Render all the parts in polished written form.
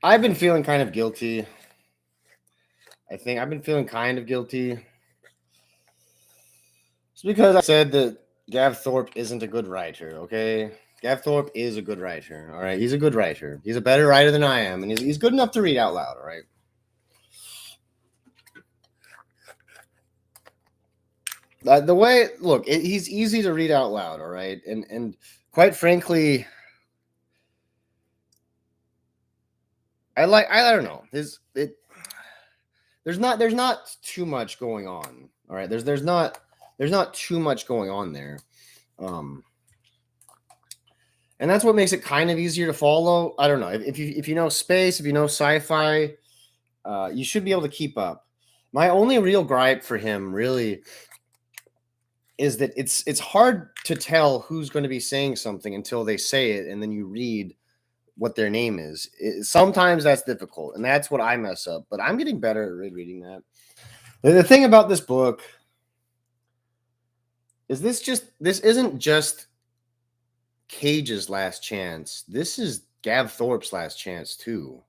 I've been feeling kind of guilty. I think I've been feeling kind of guilty. It's because I said that Gav Thorpe isn't a good writer, okay? Gav Thorpe is a good writer, all right? He's a good writer. He's a better writer than I am, and he's good enough to read out loud, all right? The way, look, he's easy to read out loud, all right? And quite frankly, I don't know. There's not too much going on. All right. There's not too much going on there. Um and that's what makes it kind of easier to follow. I don't know. If you know space, if you know sci-fi, you should be able to keep up. My only real gripe for him really is that it's hard to tell who's going to be saying something until they say it and then you read what their name is. Sometimes that's difficult, and that's what I mess up. But I'm getting better at reading that. The thing about this book is this isn't just Cage's last chance. This is Gav Thorpe's last chance too.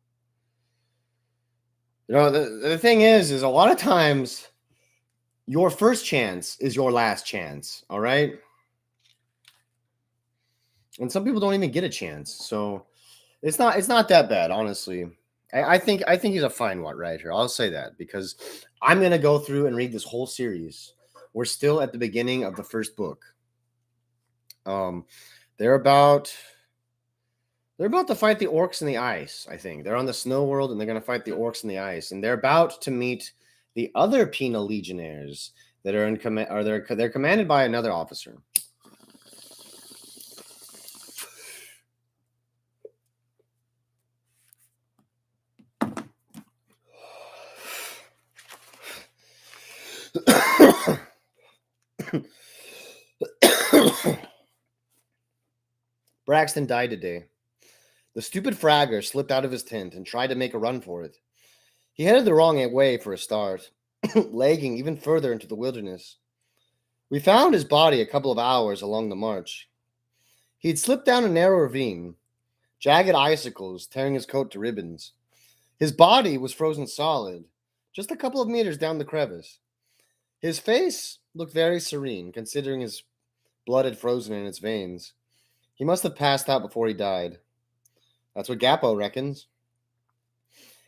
The thing is a lot of times your first chance is your last chance. All right, and some people don't even get a chance. So it's not that bad, honestly. I think he's a fine writer. I'll say that because I'm gonna go through and read this whole series. We're still at the beginning of the first book. Um, they're about to fight the orcs in the ice. I think they're on the snow world and they're gonna fight the orcs in the ice, and they're about to meet the other penal legionnaires that are in command. Or they're commanded by another officer. Braxton died today. The stupid fragger slipped out of his tent and tried to make a run for it. He headed the wrong way for a start, lagging even further into the wilderness. We found his body a couple of hours along the march. He'd slipped down a narrow ravine, jagged icicles tearing his coat to ribbons. His body was frozen solid, just a couple of meters down the crevice. His face looked very serene, considering his blood had frozen in its veins. He must have passed out before he died. That's what Gapo reckons.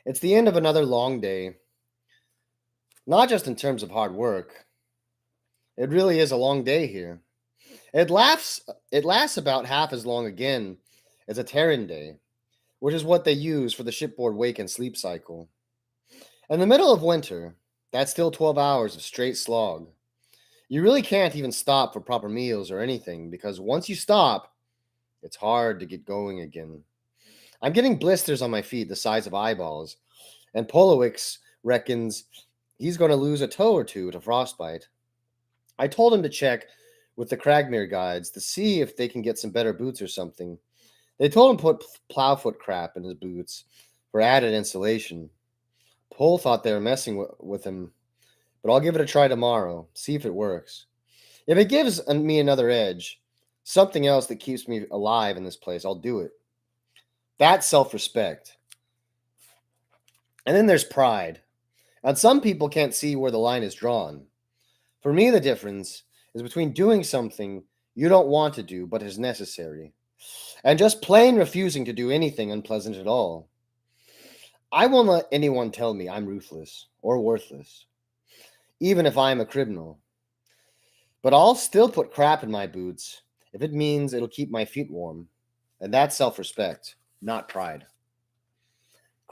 It's the end of another long day. Not just in terms of hard work. It really is a long day here. It lasts about half as long again as a Terran day, which is what they use for the shipboard wake and sleep cycle. In the middle of winter, that's still 12 hours of straight slog. You really can't even stop for proper meals or anything because once you stop, it's hard to get going again. I'm getting blisters on my feet the size of eyeballs, and Polowix reckons he's going to lose a toe or two to frostbite. I told him to check with the Cragmere guides to see if they can get some better boots or something. They told him to put plowfoot crap in his boots for added insulation. Pole thought they were messing with him, but I'll give it a try tomorrow, see if it works. If it gives me another edge, something else that keeps me alive in this place, I'll do it. That's self-respect. And then there's pride. And some people can't see where the line is drawn. For me, the difference is between doing something you don't want to do but is necessary, and just plain refusing to do anything unpleasant at all. I won't let anyone tell me I'm ruthless or worthless, even if I'm a criminal. But I'll still put crap in my boots if it means it'll keep my feet warm. And that's self-respect, not pride.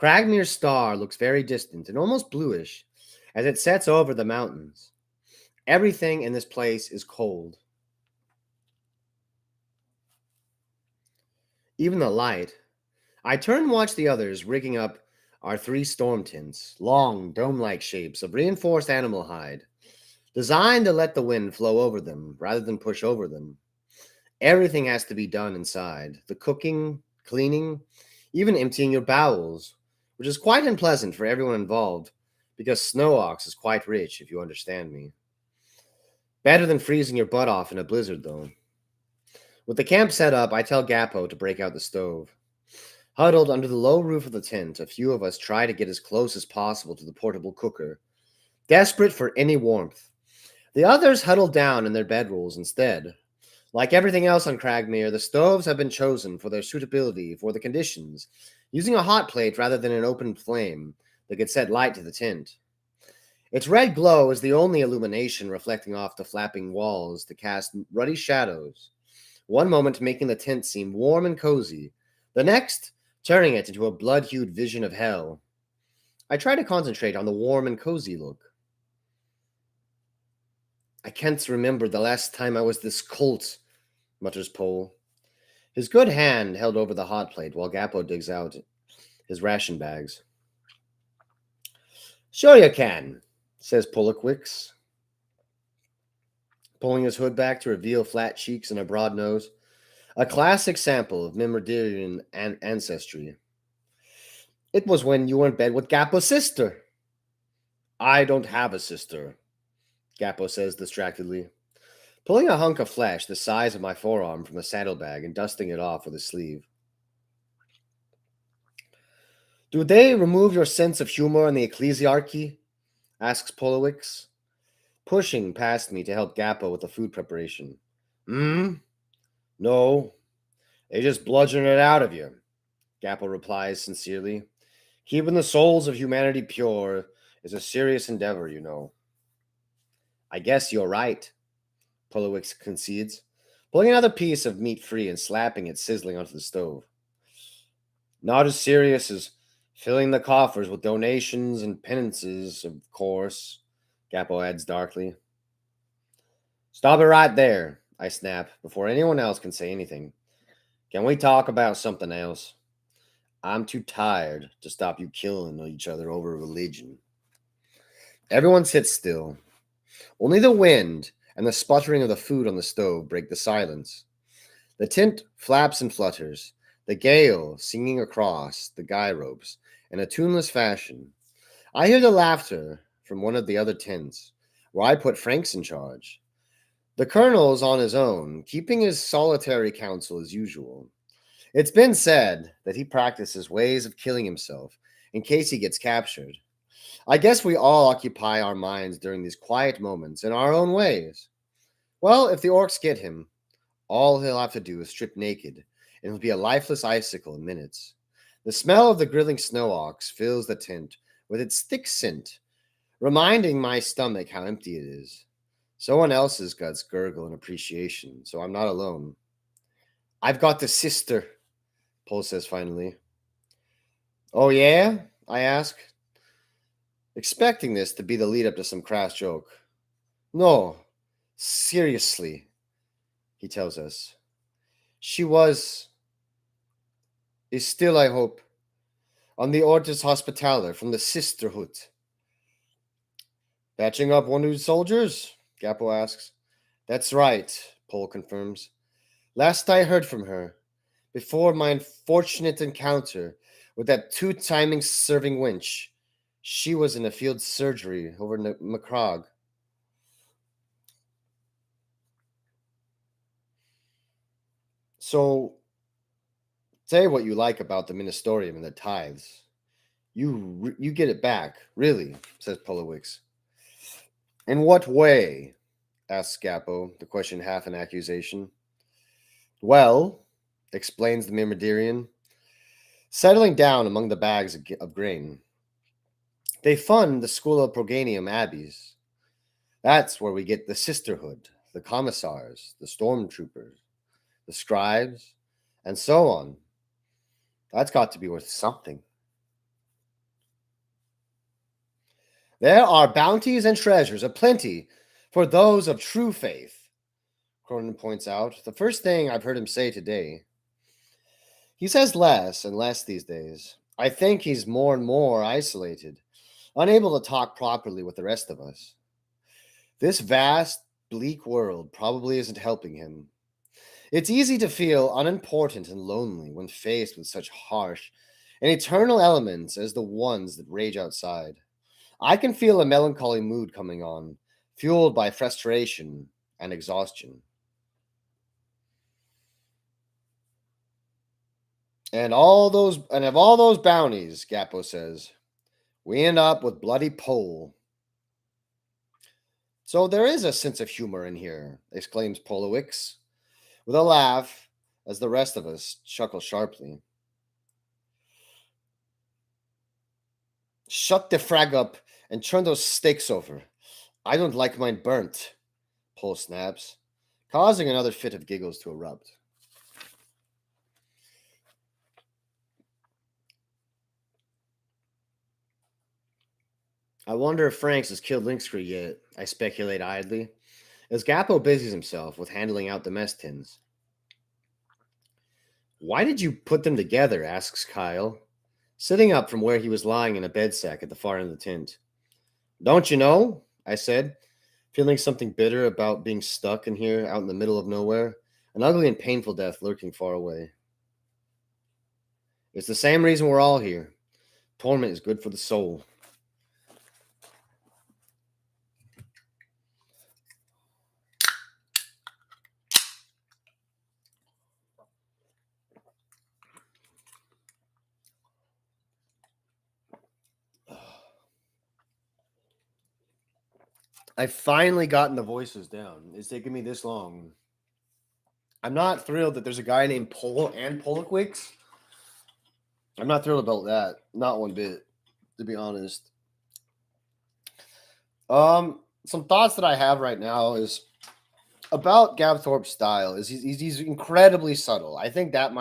Cragmere's star looks very distant and almost bluish as it sets over the mountains. Everything in this place is cold. Even the light. I turn and watch the others rigging up our 3 storm tents, long, dome-like shapes of reinforced animal hide, designed to let the wind flow over them rather than push over them. Everything has to be done inside. The cooking, cleaning, even emptying your bowels, which is quite unpleasant for everyone involved, because Snow Ox is quite rich, if you understand me. Better than freezing your butt off in a blizzard, though. With the camp set up, I tell Gapo to break out the stove. Huddled under the low roof of the tent, a few of us try to get as close as possible to the portable cooker, desperate for any warmth. The others huddle down in their bedrolls instead. Like everything else on Cragmere, the stoves have been chosen for their suitability for the conditions, using a hot plate rather than an open flame that could set light to the tent. Its red glow is the only illumination reflecting off the flapping walls to cast ruddy shadows, one moment making the tent seem warm and cozy, the next turning it into a blood-hued vision of hell. I try to concentrate on the warm and cozy look. I can't remember the last time I was this cold, mutters Pole, his good hand held over the hot plate while Gappo digs out his ration bags. Sure you can, says Polowicz, pulling his hood back to reveal flat cheeks and a broad nose, a classic sample of Mimerdirian ancestry. It was when you were in bed with Gappo's sister. I don't have a sister, Gappo says distractedly, pulling a hunk of flesh the size of my forearm from the saddlebag and dusting it off with his sleeve. Do they remove your sense of humor in the ecclesiarchy? Asks Polowicz, pushing past me to help Gappo with the food preparation. Hmm? No, they just bludgeon it out of you, Gappo replies sincerely. Keeping the souls of humanity pure is a serious endeavor, you know. I guess you're right, Polowicz concedes, pulling another piece of meat free and slapping it sizzling onto the stove. Not as serious as filling the coffers with donations and penances, of course, Gappo adds darkly. Stop it right there, I snap, before anyone else can say anything. Can we talk about something else? I'm too tired to stop you killing each other over religion. Everyone sits still. Only the wind and the sputtering of the food on the stove break the silence. The tent flaps and flutters, the gale singing across the guy ropes in a tuneless fashion. I hear the laughter from one of the other tents, where I put Franks in charge. The colonel's on his own, keeping his solitary counsel as usual. It's been said that he practices ways of killing himself in case he gets captured. I guess we all occupy our minds during these quiet moments in our own ways. Well, if the orcs get him, all he'll have to do is strip naked, and he'll be a lifeless icicle in minutes. The smell of the grilling snow ox fills the tent with its thick scent, reminding my stomach how empty it is. Someone else's guts gurgle in appreciation, so I'm not alone. I've got the sister, Pole says finally. Oh, yeah? I ask, expecting this to be the lead up to some crass joke. No, seriously, he tells us. She is still, I hope, on the Orders Hospitaller from the Sisterhood. Patching up wounded soldiers? Gappo asks. That's right, Pole confirms. Last I heard from her, before my unfortunate encounter with that two-timing serving wench, she was in a field surgery over in Macrog. So, say what you like about the ministerium and the tithes. You get it back, really, says Polowicz. In what way? Asks Scappo, the question half an accusation. Well, explains the Myrmiderian, settling down among the bags of grain. They fund the School of Proganium Abbeys. That's where we get the sisterhood, the commissars, the stormtroopers, the scribes, and so on. That's got to be worth something. There are bounties and treasures aplenty for those of true faith, Cronin points out, the first thing I've heard him say today. He says less and less these days. I think he's more and more isolated, unable to talk properly with the rest of us. This vast, bleak world probably isn't helping him. It's easy to feel unimportant and lonely when faced with such harsh and eternal elements as the ones that rage outside. I can feel a melancholy mood coming on, fueled by frustration and exhaustion. And of all those bounties, Gappo says, we end up with bloody Pole. So there is a sense of humor in here, exclaims Polowix, with a laugh, as the rest of us chuckle sharply. Shut the frag up and turn those steaks over. I don't like mine burnt, Pole snaps, causing another fit of giggles to erupt. I wonder if Franks has killed Lynxcree yet, I speculate idly, as Gappo busies himself with handling out the mess tins. Why did you put them together? Asks Kyle, sitting up from where he was lying in a bed sack at the far end of the tent. Don't you know? I said, feeling something bitter about being stuck in here out in the middle of nowhere, an ugly and painful death lurking far away. It's the same reason we're all here. Torment is good for the soul. I've finally gotten the voices down. It's taken me this long. I'm not thrilled that there's a guy named Pol and Polowix. I'm not thrilled about that. Not one bit, to be honest. Some thoughts that I have right now is about Gabthorpe's style. Is he's incredibly subtle. I think that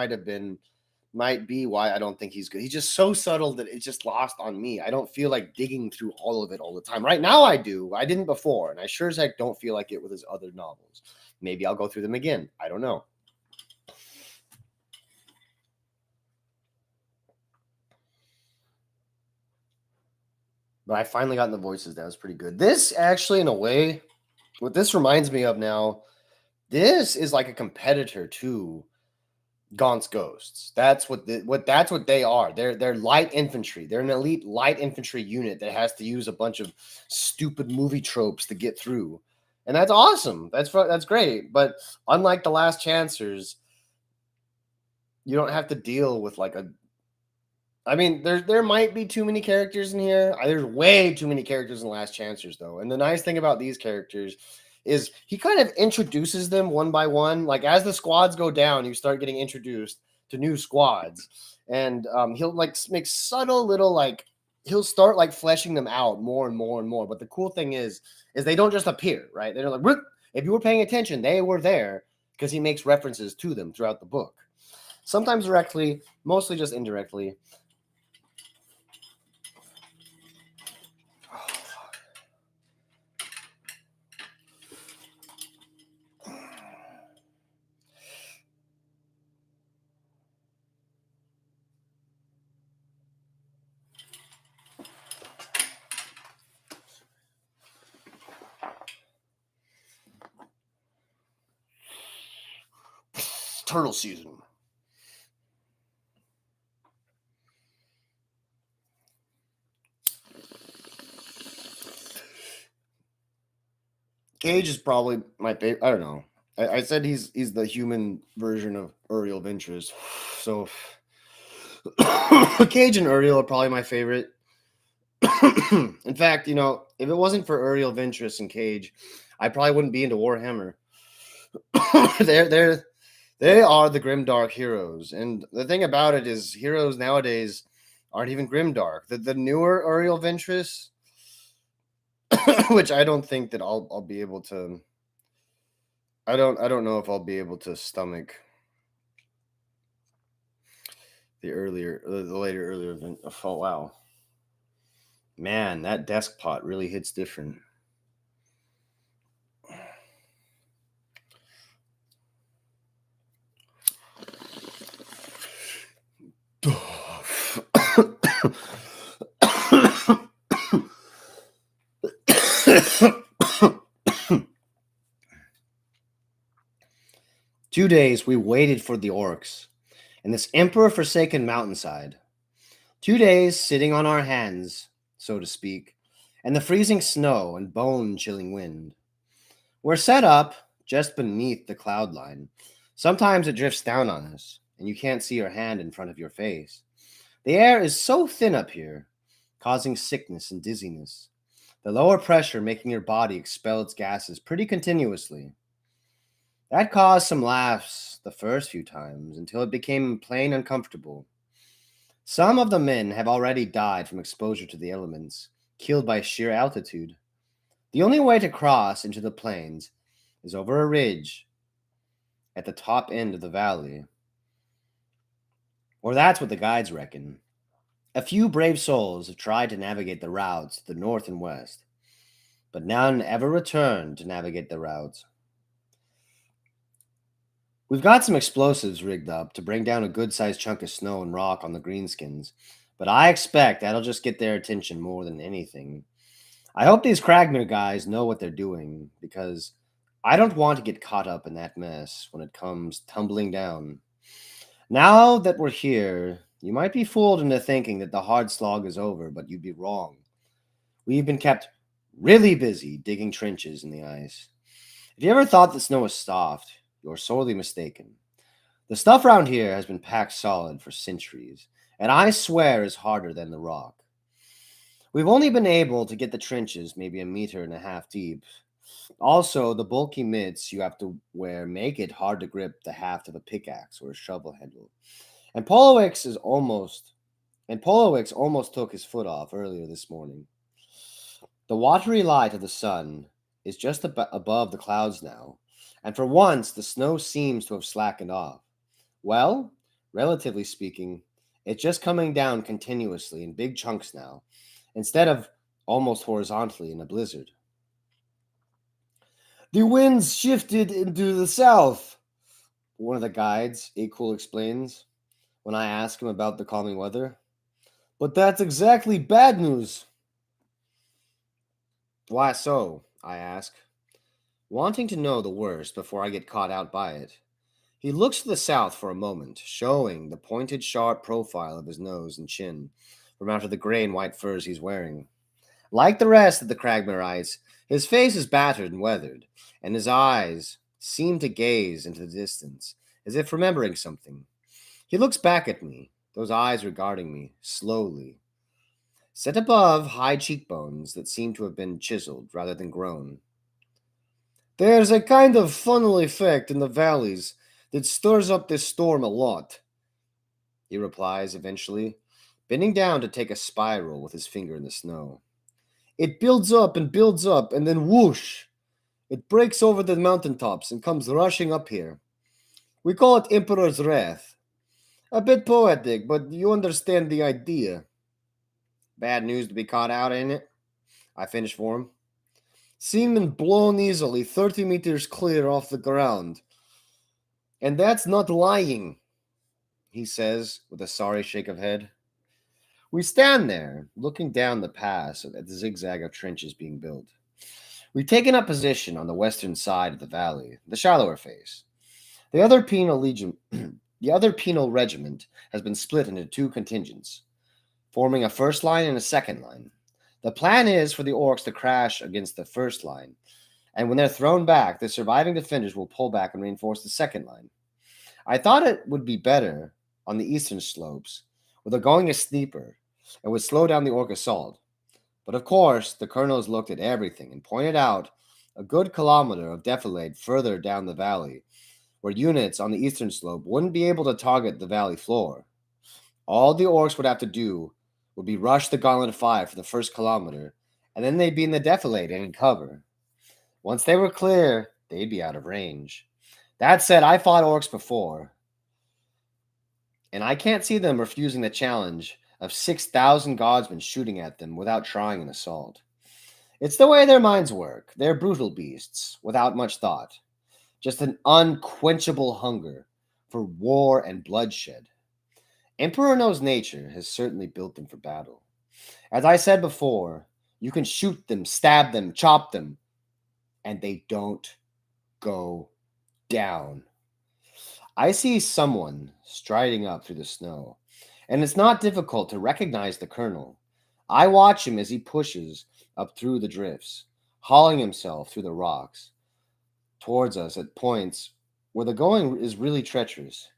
might be why I don't think he's good. He's just so subtle that it's just lost on me. I don't feel like digging through all of it all the time. Right now I do. I didn't before, and I sure as heck don't feel like it with his other novels. Maybe I'll go through them again. I don't know. But I finally got the voices down. It's pretty good. This actually, in a way, what this reminds me of now, this is like a competitor to Gaunt's Ghosts. That's what they are. They're light infantry. They're an elite light infantry unit that has to use a bunch of stupid movie tropes to get through. And that's awesome. That's great. But unlike the Last Chancers, you don't have to deal with like a I mean, there might be too many characters in here. There's way too many characters in Last Chancers, though. And the nice thing about these characters is he kind of introduces them one by one. Like as the squads go down, you start getting introduced to new squads, and he'll like make subtle little like he'll start like fleshing them out more and more and more. But the cool thing is they don't just appear, right? They're like, "Whoop." If you were paying attention, they were there because he makes references to them throughout the book. Sometimes directly, mostly just indirectly. 'Turtle season. Cage is probably my favorite. I don't know. I said he's the human version of Uriel Ventress. So Cage and Uriel are probably my favorite. In fact, you know, if it wasn't for Uriel Ventress and Cage, I probably wouldn't be into Warhammer. They are the grimdark heroes, and the thing about it is, heroes nowadays aren't even grimdark. The newer Uriel Ventress, which I don't think that I'll be able to. I don't know if I'll be able to stomach the later event. Oh wow, man, that desk pot really hits different. Two days we waited for the orcs in this emperor-forsaken mountainside. 2 days sitting on our hands, so to speak, and the freezing snow and bone-chilling wind. We're set up just beneath the cloud line. Sometimes it drifts down on us, and you can't see your hand in front of your face. The air is so thin up here, causing sickness and dizziness. The lower pressure making your body expel its gases pretty continuously. That caused some laughs the first few times until it became plain uncomfortable. Some of the men have already died from exposure to the elements, killed by sheer altitude. The only way to cross into the plains is over a ridge at the top end of the valley, or that's what the guides reckon. A few brave souls have tried to navigate the routes to the north and west, but none ever returned to navigate the routes. We've got some explosives rigged up to bring down a good-sized chunk of snow and rock on the greenskins, but I expect that'll just get their attention more than anything. I hope these Kragmere guys know what they're doing, because I don't want to get caught up in that mess when it comes tumbling down. Now that we're here, you might be fooled into thinking that the hard slog is over, but you'd be wrong. We've been kept really busy digging trenches in the ice. If you ever thought the snow was soft, you're sorely mistaken. The stuff around here has been packed solid for centuries, and I swear is harder than the rock. We've only been able to get the trenches maybe a meter and a half deep. Also, the bulky mitts you have to wear make it hard to grip the haft of a pickaxe or a shovel handle. And Polowix almost took his foot off earlier this morning. The watery light of the sun is just above the clouds now, and for once the snow seems to have slackened off. Well, relatively speaking, it's just coming down continuously in big chunks now, instead of almost horizontally in a blizzard. The wind's shifted into the south, one of the guides, Akul, explains when I ask him about the calming weather. But that's exactly bad news. Why so? I ask, wanting to know the worst before I get caught out by it. He looks to the south for a moment, showing the pointed, sharp profile of his nose and chin from out of the gray and white furs he's wearing. Like the rest of the Kragmerites, his face is battered and weathered, and his eyes seem to gaze into the distance, as if remembering something. He looks back at me, those eyes regarding me, slowly, set above high cheekbones that seem to have been chiseled rather than grown. There's a kind of funnel effect in the valleys that stirs up this storm a lot, he replies eventually, bending down to take a spiral with his finger in the snow. It builds up, and then whoosh! It breaks over the mountaintops and comes rushing up here. We call it Emperor's Wrath. A bit poetic, but you understand the idea. Bad news to be caught out, ain't it? I finish for him. Seamen blown easily 30 meters clear off the ground. And that's not lying, he says with a sorry shake of head. We stand there, looking down the pass at the zigzag of trenches being built. We've taken up position on the western side of the valley, the shallower face. The other penal regiment has been split into two contingents, forming a first line and a second line. The plan is for the orcs to crash against the first line, and when they're thrown back, the surviving defenders will pull back and reinforce the second line. I thought it would be better on the eastern slopes, where the going is steeper, and would slow down the orc assault. But of course, the colonels looked at everything and pointed out a good kilometer of defilade further down the valley, where units on the eastern slope wouldn't be able to target the valley floor. All the orcs would have to do would be rush the gauntlet of fire for the first kilometer, and then they'd be in the defilade and in cover. Once they were clear, they'd be out of range. That said, I fought orcs before, and I can't see them refusing the challenge of 6,000 guardsmen shooting at them without trying an assault. It's the way their minds work. They're brutal beasts, without much thought. Just an unquenchable hunger for war and bloodshed. Emperor No's nature has certainly built them for battle. As I said before, you can shoot them, stab them, chop them, and they don't go down. I see someone striding up through the snow, and it's not difficult to recognize the colonel. I watch him as he pushes up through the drifts, hauling himself through the rocks towards us at points where the going is really treacherous.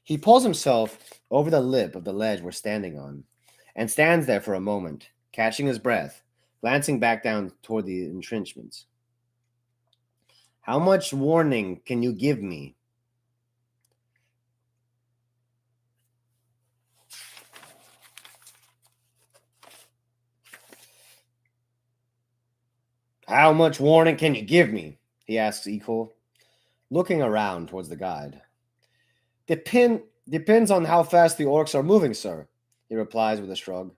He pulls himself over the lip of the ledge we're standing on and stands there for a moment, catching his breath, glancing back down toward the entrenchments. How much warning can you give me? How much warning can you give me? He asks Equal, looking around towards the guide. Depends on how fast the orcs are moving, sir, he replies with a shrug.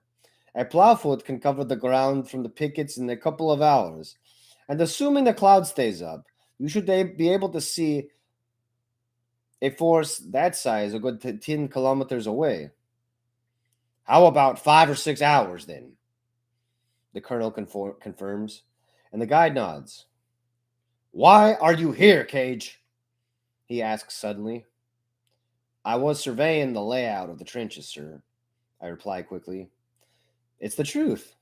A plowfoot can cover the ground from the pickets in a couple of hours, and assuming the cloud stays up, you should be able to see a force that size a good 10 kilometers away. How about 5 or 6 hours then? The colonel confirms, and the guide nods. Why are you here, Cage? He asks suddenly. I was surveying the layout of the trenches, sir, I reply quickly. It's the truth.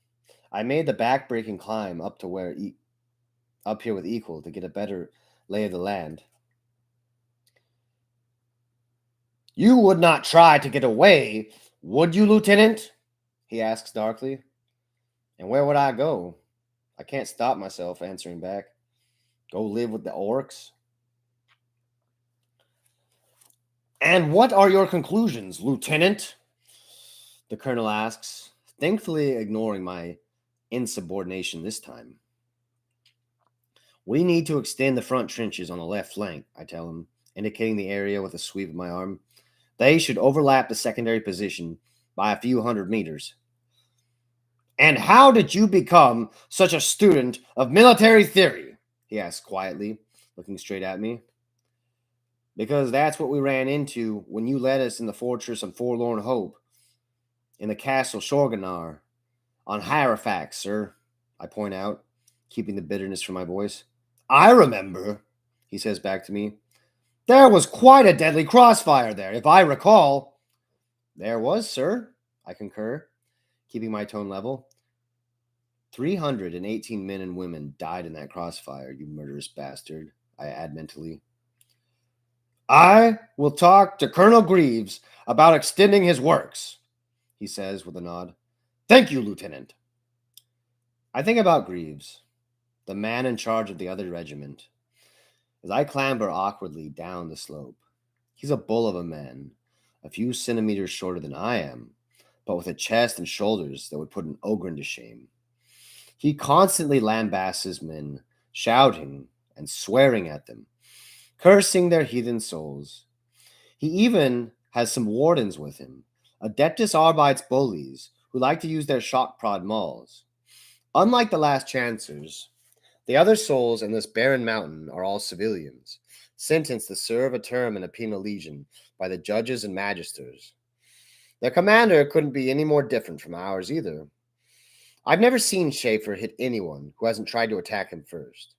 I made the back-breaking climb up to up here with Equal to get a better lay of the land. You would not try to get away, would you, Lieutenant? He asks darkly. And where would I go? I can't stop myself answering back. Go live with the orcs? And what are your conclusions, Lieutenant? The colonel asks, thankfully ignoring my insubordination this time. We need to extend the front trenches on the left flank, I tell him, indicating the area with a sweep of my arm. They should overlap the secondary position by a few hundred meters. And how did you become such a student of military theory? He asked quietly, looking straight at me. Because that's what we ran into when you led us in the fortress of Forlorn Hope, in the castle Shorganar, on Hierofax, sir, I point out, keeping the bitterness from my voice. I remember, he says back to me. There was quite a deadly crossfire there, if I recall. There was, sir, I concur, keeping my tone level. 318 men and women died in that crossfire, you murderous bastard, I add mentally. I will talk to Colonel Greaves about extending his works, he says with a nod. Thank you, Lieutenant. I think about Greaves, the man in charge of the other regiment, as I clamber awkwardly down the slope. He's a bull of a man, a few centimeters shorter than I am, but with a chest and shoulders that would put an Ogren to shame. He constantly lambasts his men, shouting and swearing at them, cursing their heathen souls. He even has some wardens with him, Adeptus Arbites bullies, who like to use their shock prod mauls. Unlike the last chancers, the other souls in this barren mountain are all civilians, sentenced to serve a term in a penal legion by the judges and magisters. Their commander couldn't be any more different from ours either. I've never seen Schaefer hit anyone who hasn't tried to attack him first.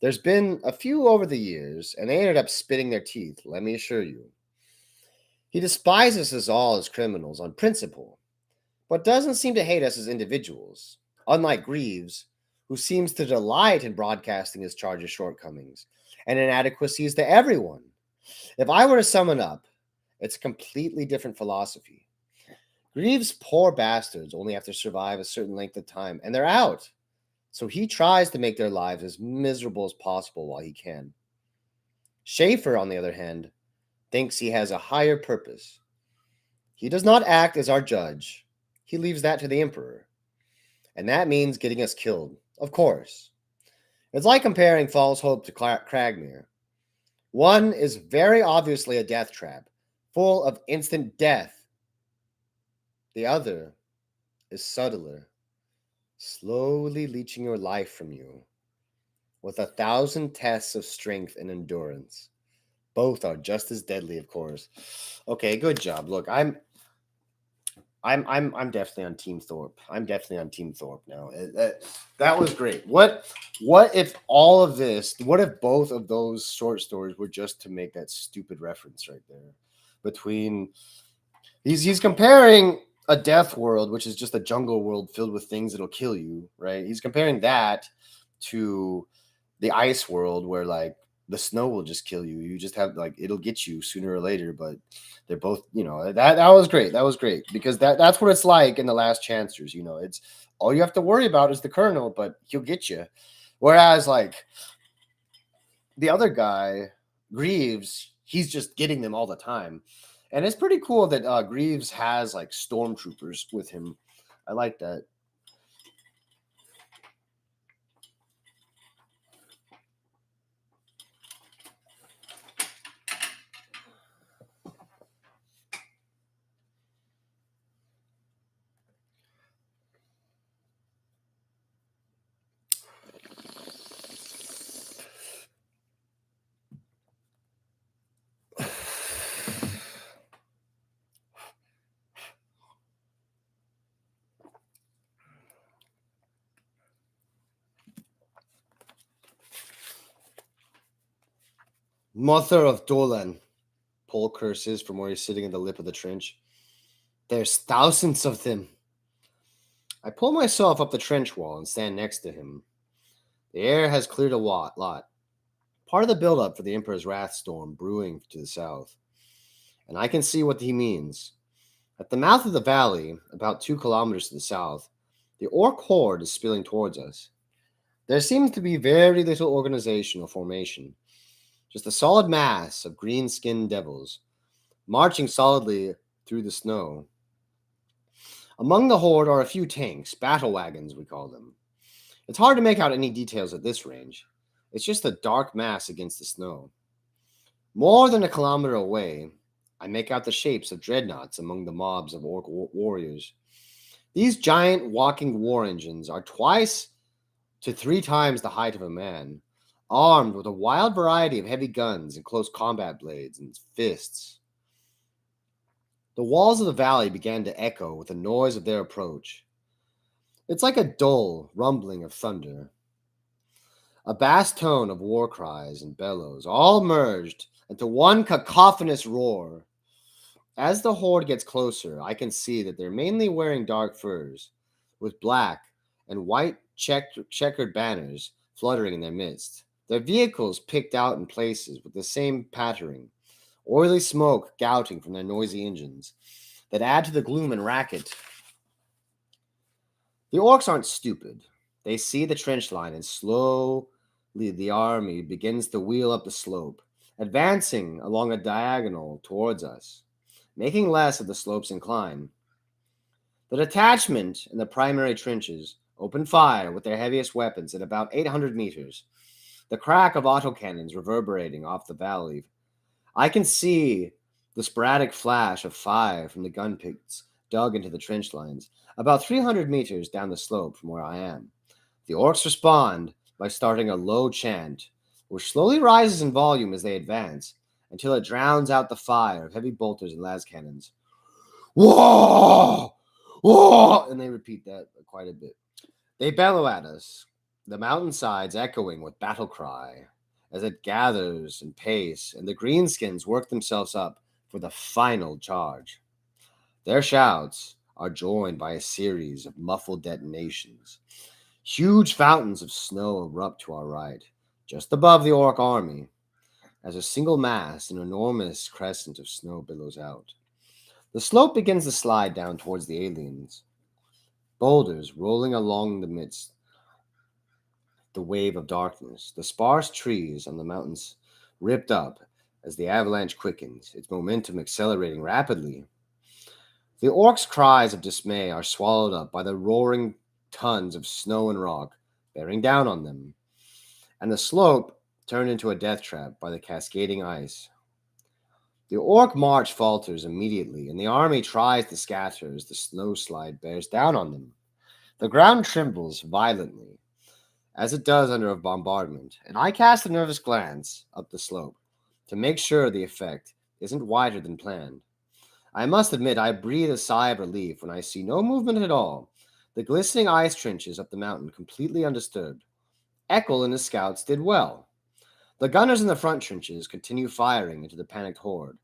There's been a few over the years, and they ended up spitting their teeth, let me assure you. He despises us all as criminals on principle, but doesn't seem to hate us as individuals, unlike Greaves, who seems to delight in broadcasting his charge of shortcomings and inadequacies to everyone. If I were to sum it up, it's a completely different philosophy. Greaves' poor bastards only have to survive a certain length of time, and they're out. So he tries to make their lives as miserable as possible while he can. Schaefer, on the other hand, thinks he has a higher purpose. He does not act as our judge. He leaves that to the Emperor. And that means getting us killed, of course. It's like comparing False Hope to Cragmere. One is very obviously a death trap, full of instant death. The other is subtler, slowly leeching your life from you, with 1,000 tests of strength and endurance. Both are just as deadly, of course. Okay, good job. Look, I'm definitely on Team Thorpe. I'm definitely on Team Thorpe now. That was great. What if all of this? What if both of those short stories were just to make that stupid reference right there? Between he's comparing a death world, which is just a jungle world filled with things that'll kill you, right? He's comparing that to the ice world, where like the snow will just kill you. You just have like it'll get you sooner or later. But they're both, that was great. That was great because that's what it's like in the Last Chancers. It's all you have to worry about is the Colonel, but he'll get you. Whereas like the other guy, Greaves, he's just getting them all the time, and it's pretty cool that Greaves has like stormtroopers with him. I like that. Mother of Dolan, Paul curses from where he's sitting in the lip of the trench. There's thousands of them. I pull myself up the trench wall and stand next to him. The air has cleared a lot. Part of the buildup for the Emperor's Wrath storm brewing to the south. And I can see what he means. At the mouth of the valley, about 2 kilometers to the south, the Orc horde is spilling towards us. There seems to be very little organization or formation, just a solid mass of green-skinned devils, marching solidly through the snow. Among the horde are a few tanks, battle wagons we call them. It's hard to make out any details at this range. It's just a dark mass against the snow. More than a kilometer away, I make out the shapes of dreadnoughts among the mobs of orc warriors. These giant walking war engines are 2 to 3 times the height of a man, armed with a wild variety of heavy guns and close combat blades and fists. The walls of the valley began to echo with the noise of their approach. It's like a dull rumbling of thunder. A bass tone of war cries and bellows, all merged into one cacophonous roar. As the horde gets closer, I can see that they're mainly wearing dark furs, with black and white checkered banners fluttering in their midst. Their vehicles picked out in places with the same patterning, oily smoke gouting from their noisy engines that add to the gloom and racket. The orcs aren't stupid. They see the trench line, and slowly the army begins to wheel up the slope, advancing along a diagonal towards us, making less of the slope's incline. The detachment in the primary trenches open fire with their heaviest weapons at about 800 meters, the crack of autocannons reverberating off the valley. I can see the sporadic flash of fire from the gun pits dug into the trench lines, about 300 meters down the slope from where I am. The orcs respond by starting a low chant, which slowly rises in volume as they advance, until it drowns out the fire of heavy bolters and las cannons. Whoa! Whoa! And they repeat that quite a bit. They bellow at us, the mountainsides echoing with battle cry, as it gathers in pace, and the greenskins work themselves up for the final charge. Their shouts are joined by a series of muffled detonations. Huge fountains of snow erupt to our right, just above the orc army. As a single mass, an enormous crescent of snow billows out. The slope begins to slide down towards the aliens, boulders rolling along the midst the wave of darkness. The sparse trees on the mountains ripped up as the avalanche quickens, its momentum accelerating rapidly. The orcs' cries of dismay are swallowed up by the roaring tons of snow and rock bearing down on them, and the slope turned into a death trap by the cascading ice. The orc march falters immediately, and the army tries to scatter as the snowslide bears down on them. The ground trembles violently, as it does under a bombardment, and I cast a nervous glance up the slope to make sure the effect isn't wider than planned. I must admit I breathe a sigh of relief when I see no movement at all, the glistening ice trenches up the mountain completely undisturbed. Eckel and his scouts did well. The gunners in the front trenches continue firing into the panicked horde,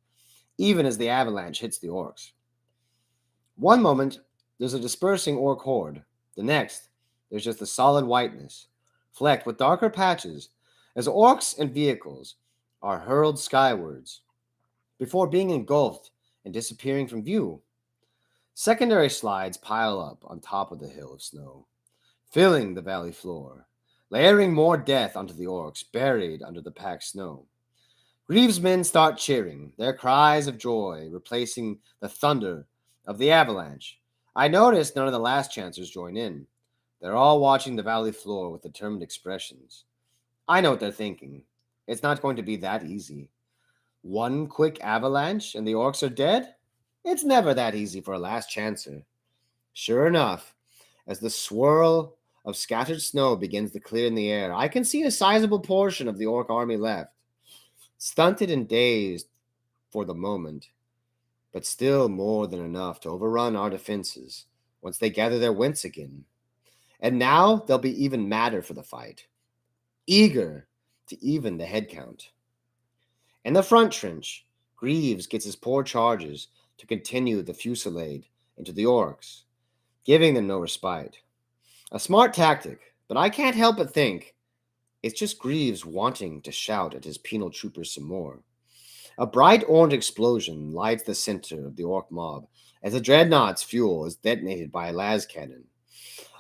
even as the avalanche hits the orcs. One moment, there's a dispersing orc horde. The next, there's just a solid whiteness, flecked with darker patches, as orcs and vehicles are hurled skywards before being engulfed and disappearing from view. Secondary slides pile up on top of the hill of snow, filling the valley floor, layering more death onto the orcs buried under the packed snow. Greaves' men start cheering, their cries of joy replacing the thunder of the avalanche. I notice none of the last chancers join in. They're all watching the valley floor with determined expressions. I know what they're thinking. It's not going to be that easy. One quick avalanche and the orcs are dead? It's never that easy for a last chancer. Sure enough, as the swirl of scattered snow begins to clear in the air, I can see a sizable portion of the orc army left, stunted and dazed for the moment, but still more than enough to overrun our defenses once they gather their wits again. And now they'll be even madder for the fight, eager to even the head count. In the front trench, Greaves gets his poor charges to continue the fusillade into the orcs, giving them no respite. A smart tactic, but I can't help but think it's just Greaves wanting to shout at his penal troopers some more. A bright orange explosion lights the center of the orc mob as the dreadnought's fuel is detonated by a las cannon.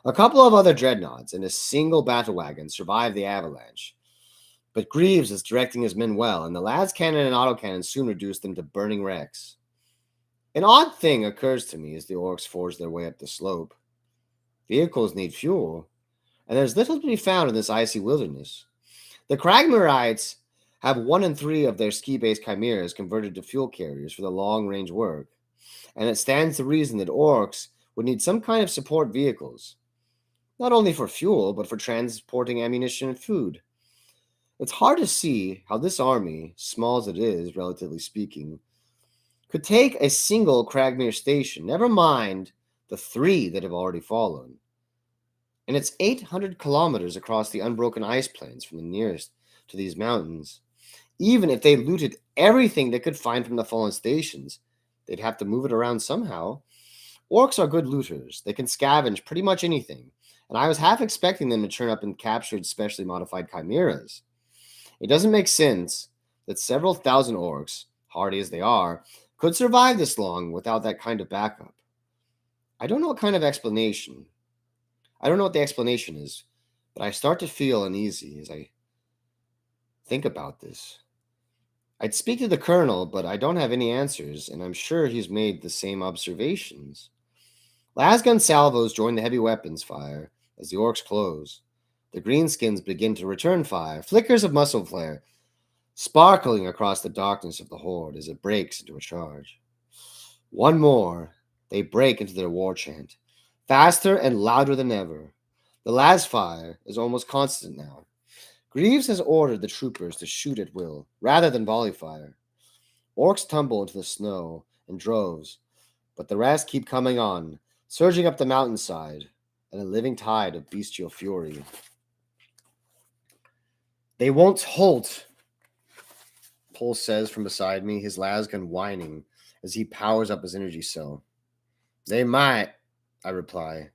A couple of other dreadnoughts and a single battle wagon survive the avalanche, but Greaves is directing his men well, and the las cannon and autocannon soon reduce them to burning wrecks. An odd thing occurs to me as the orcs forge their way up the slope. Vehicles need fuel, and there's little to be found in this icy wilderness. The Kragmerites have 1 in 3 of their ski-based chimeras converted to fuel carriers for the long-range work, and it stands to reason that orcs would need some kind of support vehicles, not only for fuel, but for transporting ammunition and food. It's hard to see how this army, small as it is, relatively speaking, could take a single Kragmere station, never mind the 3 that have already fallen. And it's 800 kilometers across the unbroken ice plains from the nearest to these mountains. Even if they looted everything they could find from the fallen stations, they'd have to move it around somehow. Orcs are good looters. They can scavenge pretty much anything, and I was half expecting them to turn up in captured, specially modified chimeras. It doesn't make sense that several thousand orcs, hardy as they are, could survive this long without that kind of backup. I don't know what kind of explanation. I don't know what the explanation is, but I start to feel uneasy as I think about this. I'd speak to the colonel, but I don't have any answers, and I'm sure he's made the same observations. Lasgun salvos join the heavy weapons fire as the orcs close. The greenskins begin to return fire, flickers of muscle flare sparkling across the darkness of the horde as it breaks into a charge. One more, they break into their war chant, faster and louder than ever. The las fire is almost constant now. Greaves has ordered the troopers to shoot at will, rather than volley fire. Orcs tumble into the snow in droves, but the rest keep coming on, surging up the mountainside in a living tide of bestial fury. They won't halt, Pole says from beside me, his lasgun whining as he powers up his energy cell. They might, I reply,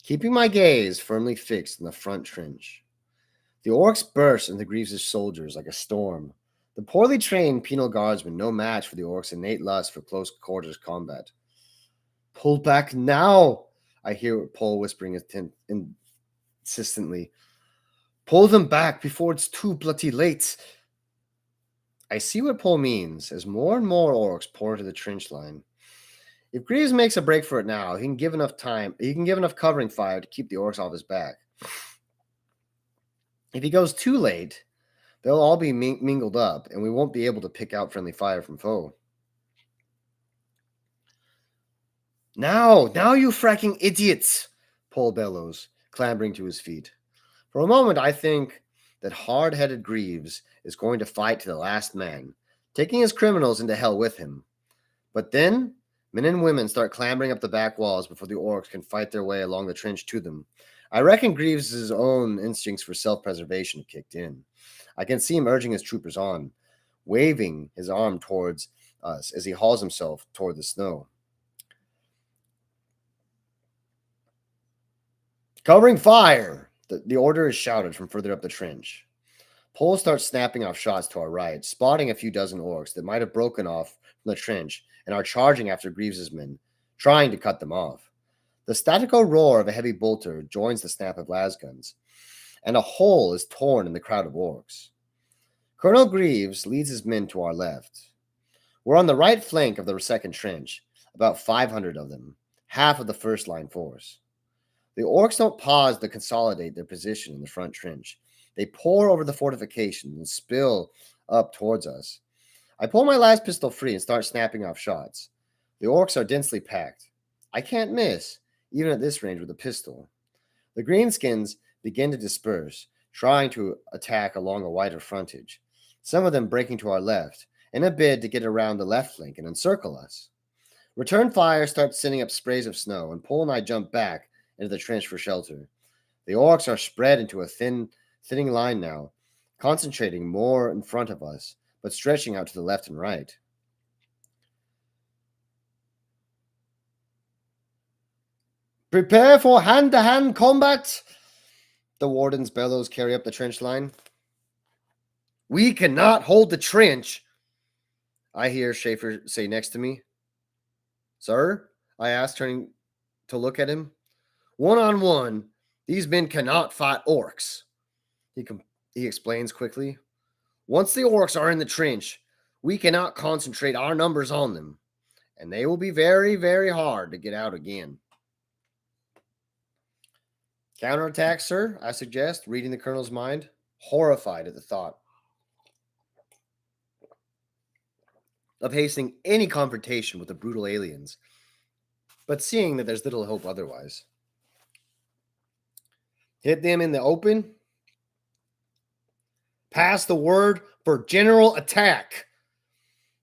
keeping my gaze firmly fixed in the front trench. The orcs burst into Greaves' soldiers like a storm. The poorly trained penal guardsmen no match for the orcs' innate lust for close quarters combat. Pull back now, I hear Paul whispering insistently. Pull them back before it's too bloody late. I see what Paul means as more and more orcs pour into the trench line. If Greaves makes a break for it now, he can give enough covering fire to keep the orcs off his back. If he goes too late, they'll all be mingled up, and we won't be able to pick out friendly fire from foe. Now, you fracking idiots, Paul bellows, clambering to his feet. For a moment, I think that hard-headed Greaves is going to fight to the last man, taking his criminals into hell with him. But then, men and women start clambering up the back walls before the orcs can fight their way along the trench to them. I reckon Greaves' own instincts for self-preservation have kicked in. I can see him urging his troopers on, waving his arm towards us as he hauls himself toward the snow. Covering fire! The order is shouted from further up the trench. Pole starts snapping off shots to our right, spotting a few dozen orcs that might have broken off from the trench and are charging after Greaves's men, trying to cut them off. The statical roar of a heavy bolter joins the snap of lasguns, and a hole is torn in the crowd of orcs. Colonel Greaves leads his men to our left. We're on the right flank of the second trench, about 500 of them, half of the first line force. The orcs don't pause to consolidate their position in the front trench. They pour over the fortifications and spill up towards us. I pull my last pistol free and start snapping off shots. The orcs are densely packed. I can't miss, even at this range with a pistol. The greenskins begin to disperse, trying to attack along a wider frontage, some of them breaking to our left, in a bid to get around the left flank and encircle us. Return fire starts sending up sprays of snow, and Pole and I jump back into the trench for shelter. The orcs are spread into a thinning line now, concentrating more in front of us, but stretching out to the left and right. Prepare for hand-to-hand combat, the warden's bellows carry up the trench line. We cannot hold the trench, I hear Schaefer say next to me. Sir? I asked, turning to look at him. One-on-one, these men cannot fight orcs, he explains quickly. Once the orcs are in the trench, we cannot concentrate our numbers on them, and they will be very, very hard to get out again. Counterattack, sir, I suggest, reading the colonel's mind, horrified at the thought of hastening any confrontation with the brutal aliens, but seeing that there's little hope otherwise. Hit them in the open. Pass the word for general attack.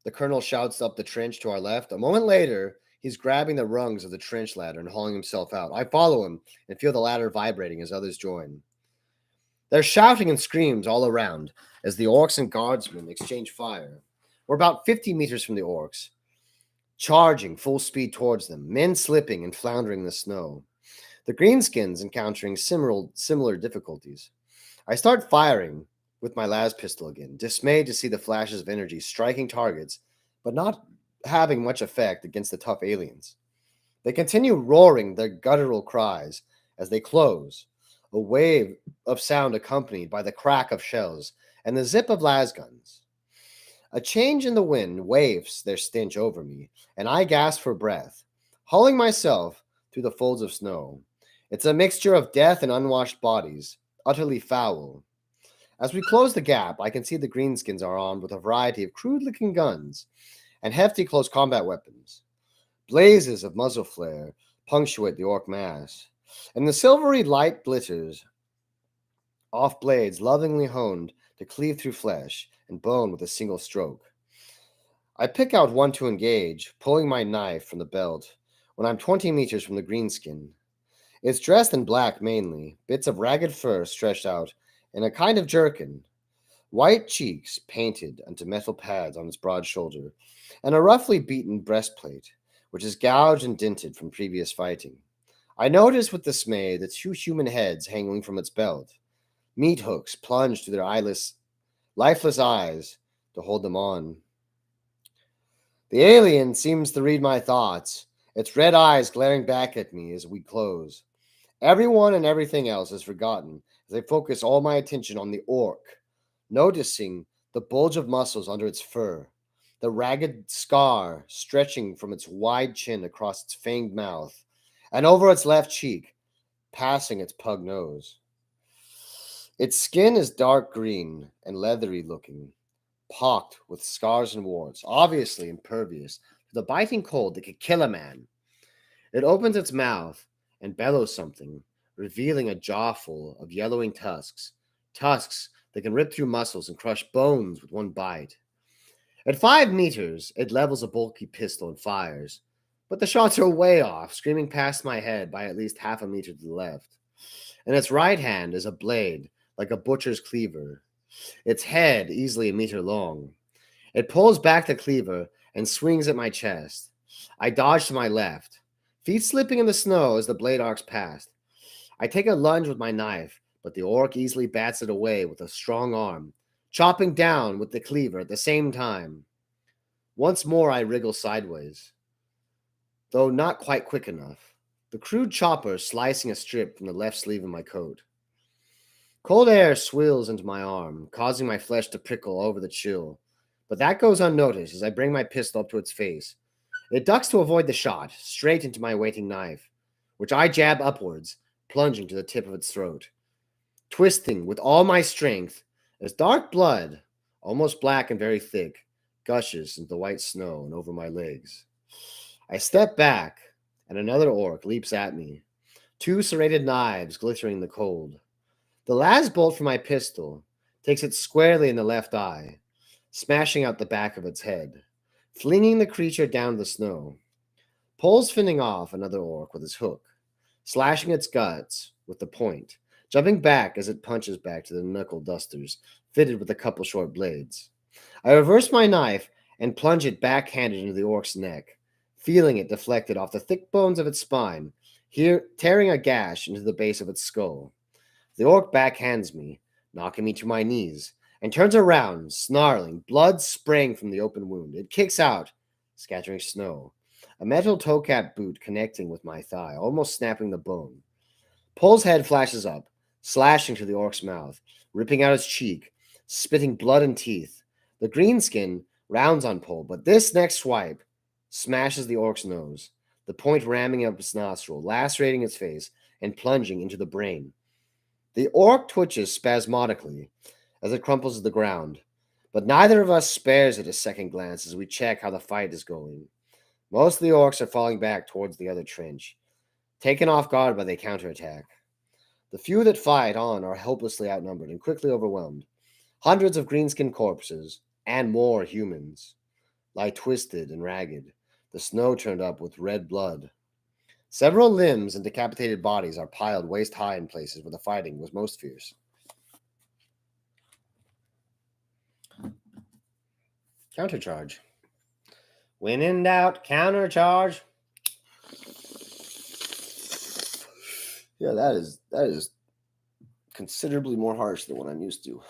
The colonel shouts up the trench to our left. A moment later, he's grabbing the rungs of the trench ladder and hauling himself out. I follow him and feel the ladder vibrating as others join. There's shouting and screams all around as the orcs and guardsmen exchange fire. We're about 50 meters from the orcs, charging full speed towards them, men slipping and floundering in the snow. The greenskins encountering similar difficulties. I start firing with my las pistol again, dismayed to see the flashes of energy striking targets, but not having much effect against the tough aliens. They continue roaring their guttural cries as they close, a wave of sound accompanied by the crack of shells and the zip of lasguns. A change in the wind wafts their stench over me, and I gasp for breath, hauling myself through the folds of snow. It's a mixture of death and unwashed bodies, utterly foul. As we close the gap, I can see the greenskins are armed with a variety of crude-looking guns and hefty close combat weapons. Blazes of muzzle flare punctuate the orc mass, and the silvery light glitters off blades lovingly honed to cleave through flesh and bone with a single stroke. I pick out one to engage, pulling my knife from the belt when I'm 20 meters from the greenskin. It's dressed in black mainly, bits of ragged fur stretched out in a kind of jerkin, white cheeks painted onto metal pads on its broad shoulder, and a roughly beaten breastplate, which is gouged and dented from previous fighting. I notice with dismay the two human heads hanging from its belt, meat hooks plunged to their lifeless eyes to hold them on. The alien seems to read my thoughts, its red eyes glaring back at me as we close. Everyone and everything else is forgotten as I focus all my attention on the orc, noticing the bulge of muscles under its fur, the ragged scar stretching from its wide chin across its fanged mouth, and over its left cheek, passing its pug nose. Its skin is dark green and leathery looking, pocked with scars and warts, obviously impervious to the biting cold that could kill a man. It opens its mouth and bellows something, revealing a jaw full of yellowing tusks that can rip through muscles and crush bones with one bite. At 5 meters, it levels a bulky pistol and fires, but the shots are way off, screaming past my head by at least half a meter to the left. In its right hand is a blade, like a butcher's cleaver, its head easily a meter long. It pulls back the cleaver and swings at my chest. I dodge to my left, feet slipping in the snow as the blade arcs past. I take a lunge with my knife, but the orc easily bats it away with a strong arm, chopping down with the cleaver at the same time. Once more I wriggle sideways, though not quite quick enough. The crude chopper slicing a strip from the left sleeve of my coat. Cold air swills into my arm, causing my flesh to prickle over the chill. But that goes unnoticed as I bring my pistol up to its face. It ducks to avoid the shot, straight into my waiting knife, which I jab upwards, plunging to the tip of its throat. Twisting with all my strength, as dark blood, almost black and very thick, gushes into the white snow and over my legs. I step back, and another orc leaps at me, two serrated knives glittering in the cold. The last bolt from my pistol takes it squarely in the left eye, smashing out the back of its head, flinging the creature down the snow. Pulls finning off another orc with his hook, slashing its guts with the point, jumping back as it punches back to the knuckle dusters, fitted with a couple short blades. I reverse my knife and plunge it backhanded into the orc's neck, feeling it deflected off the thick bones of its spine, here tearing a gash into the base of its skull. The orc backhands me, knocking me to my knees, and turns around, snarling, blood spraying from the open wound. It kicks out, scattering snow, a metal toe-cap boot connecting with my thigh, almost snapping the bone. Pole's head flashes up, slashing to the orc's mouth, ripping out its cheek, spitting blood and teeth. The greenskin rounds on Pole, but this next swipe smashes the orc's nose, the point ramming up its nostril, lacerating its face, and plunging into the brain. The orc twitches spasmodically as it crumples to the ground, but neither of us spares it a second glance as we check how the fight is going. Most of the orcs are falling back towards the other trench, taken off guard by the counterattack. The few that fight on are hopelessly outnumbered and quickly overwhelmed. Hundreds of greenskin corpses, and more humans, lie twisted and ragged, the snow turned up with red blood. Several limbs and decapitated bodies are piled waist high in places where the fighting was most fierce. Countercharge. When in doubt, countercharge. Yeah, that is considerably more harsh than what I'm used to.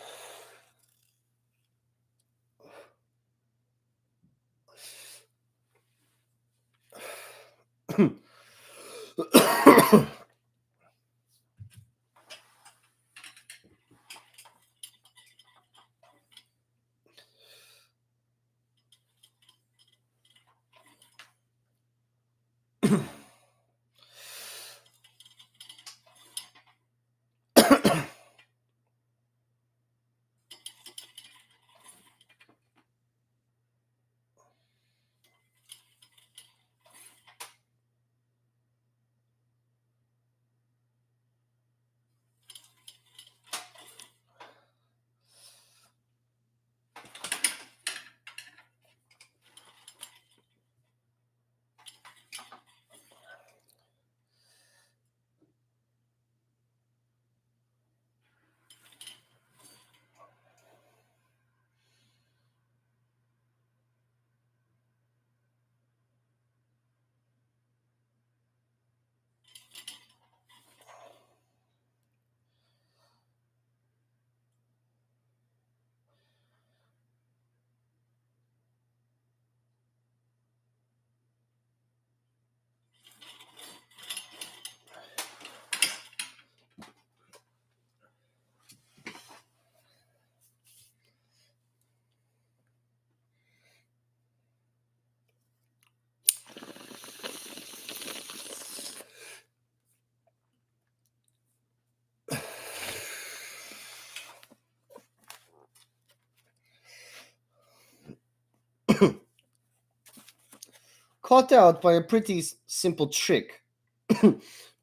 Caught out by a pretty simple trick,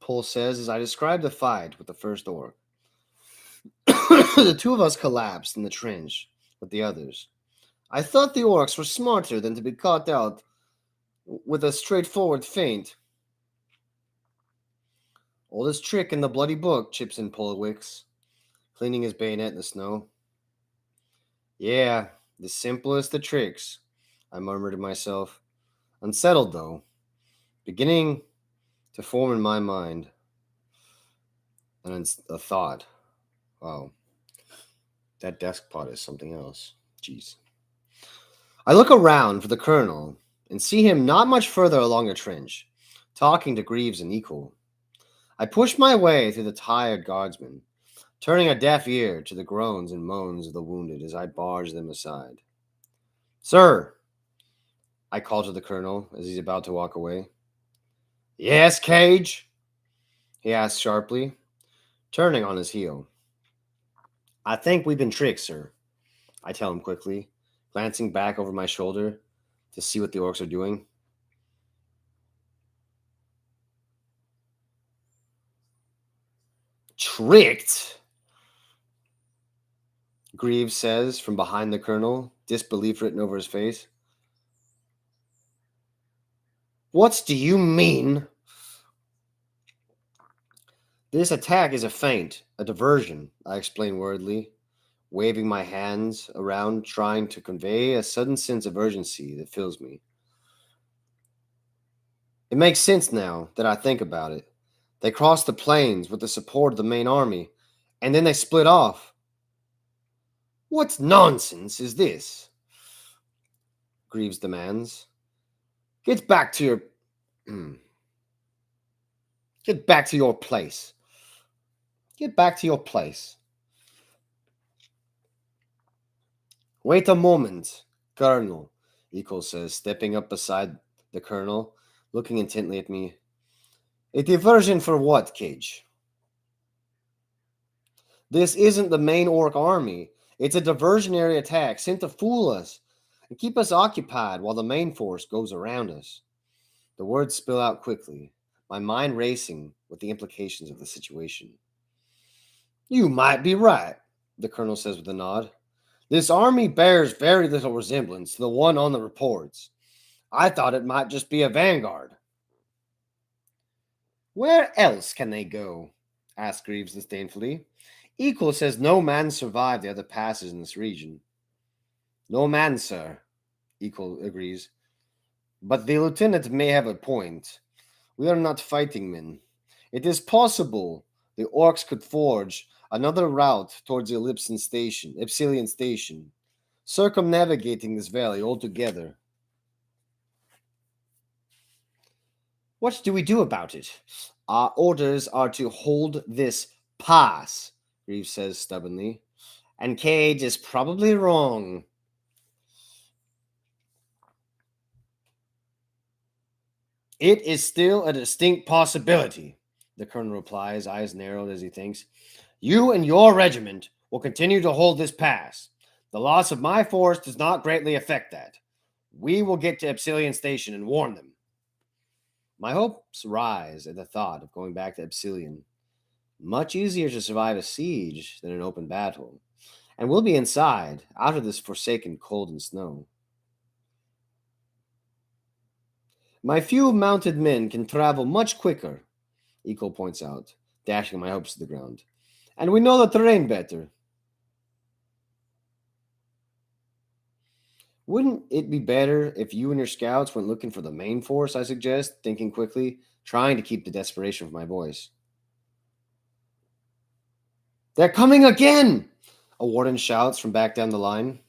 Paul says as I describe the fight with the first orc. The two of us collapsed in the trench with the others. I thought the orcs were smarter than to be caught out with a straightforward feint. Oldest trick in the bloody book, chips in Polowix, cleaning his bayonet in the snow. Yeah, the simplest of tricks, I murmured to myself. Unsettled, though, beginning to form in my mind a thought. Wow. That desk pot is something else. Jeez. I look around for the colonel and see him not much further along the trench, talking to Greaves and Equal. I push my way through the tired guardsmen, turning a deaf ear to the groans and moans of the wounded as I barge them aside. Sir, I call to the colonel as he's about to walk away. Yes, Cage? He asks sharply, turning on his heel. I think we've been tricked, sir, I tell him quickly, glancing back over my shoulder to see what the orcs are doing. Tricked? Greaves says from behind the colonel, disbelief written over his face. What do you mean? This attack is a feint, a diversion, I explain worriedly, waving my hands around, trying to convey a sudden sense of urgency that fills me. It makes sense now that I think about it. They crossed the plains with the support of the main army, and then they split off. What nonsense is this? Greaves demands. Get back to your... Get back to your place. Get back to your place. Wait a moment, Colonel, Equal says, stepping up beside the colonel, looking intently at me. A diversion for what, Cage? This isn't the main orc army. It's a diversionary attack sent to fool us and keep us occupied while the main force goes around us. The words spill out quickly, my mind racing with the implications of the situation. You might be right, the colonel says with a nod. This army bears very little resemblance to the one on the reports. I thought it might just be a vanguard. Where else can they go? Asked Greaves disdainfully. Equal says no man survived the other passes in this region. No man, sir, Equal agrees. But the lieutenant may have a point. We are not fighting men. It is possible the orcs could forge another route towards the Epsilon Station, circumnavigating this valley altogether. What do we do about it? Our orders are to hold this pass, Greaves says stubbornly. And Cage is probably wrong. It is still a distinct possibility, the colonel replies, eyes narrowed as he thinks. You and your regiment will continue to hold this pass. The loss of my force does not greatly affect that. We will get to Epsilon Station and warn them. My hopes rise at the thought of going back to Epsilon. Much easier to survive a siege than an open battle. And we'll be inside, out of this forsaken cold and snow. My few mounted men can travel much quicker, Equal points out, dashing my hopes to the ground. And we know the terrain better. Wouldn't it be better if you and your scouts went looking for the main force, I suggest, thinking quickly, trying to keep the desperation from my voice. They're coming again! A warden shouts from back down the line.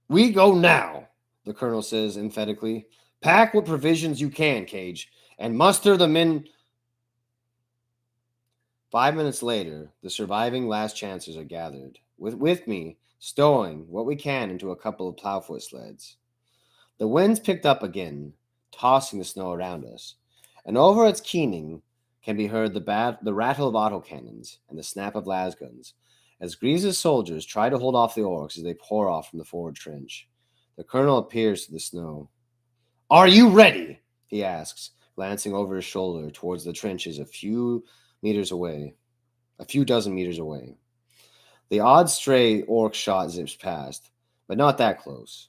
We go now, the colonel says emphatically. Pack what provisions you can, Cage, and muster the men. 5 minutes later, the surviving last chances are gathered, with me, stowing what we can into a couple of plowfoot sleds. The wind's picked up again, tossing the snow around us, and over its keening can be heard the rattle of autocannons and the snap of lasguns, as Greaves' soldiers try to hold off the orcs as they pour off from the forward trench. The colonel appears to the snow. Are you ready? He asks, glancing over his shoulder towards the trenches a few dozen meters away. The odd stray orc shot zips past, but not that close.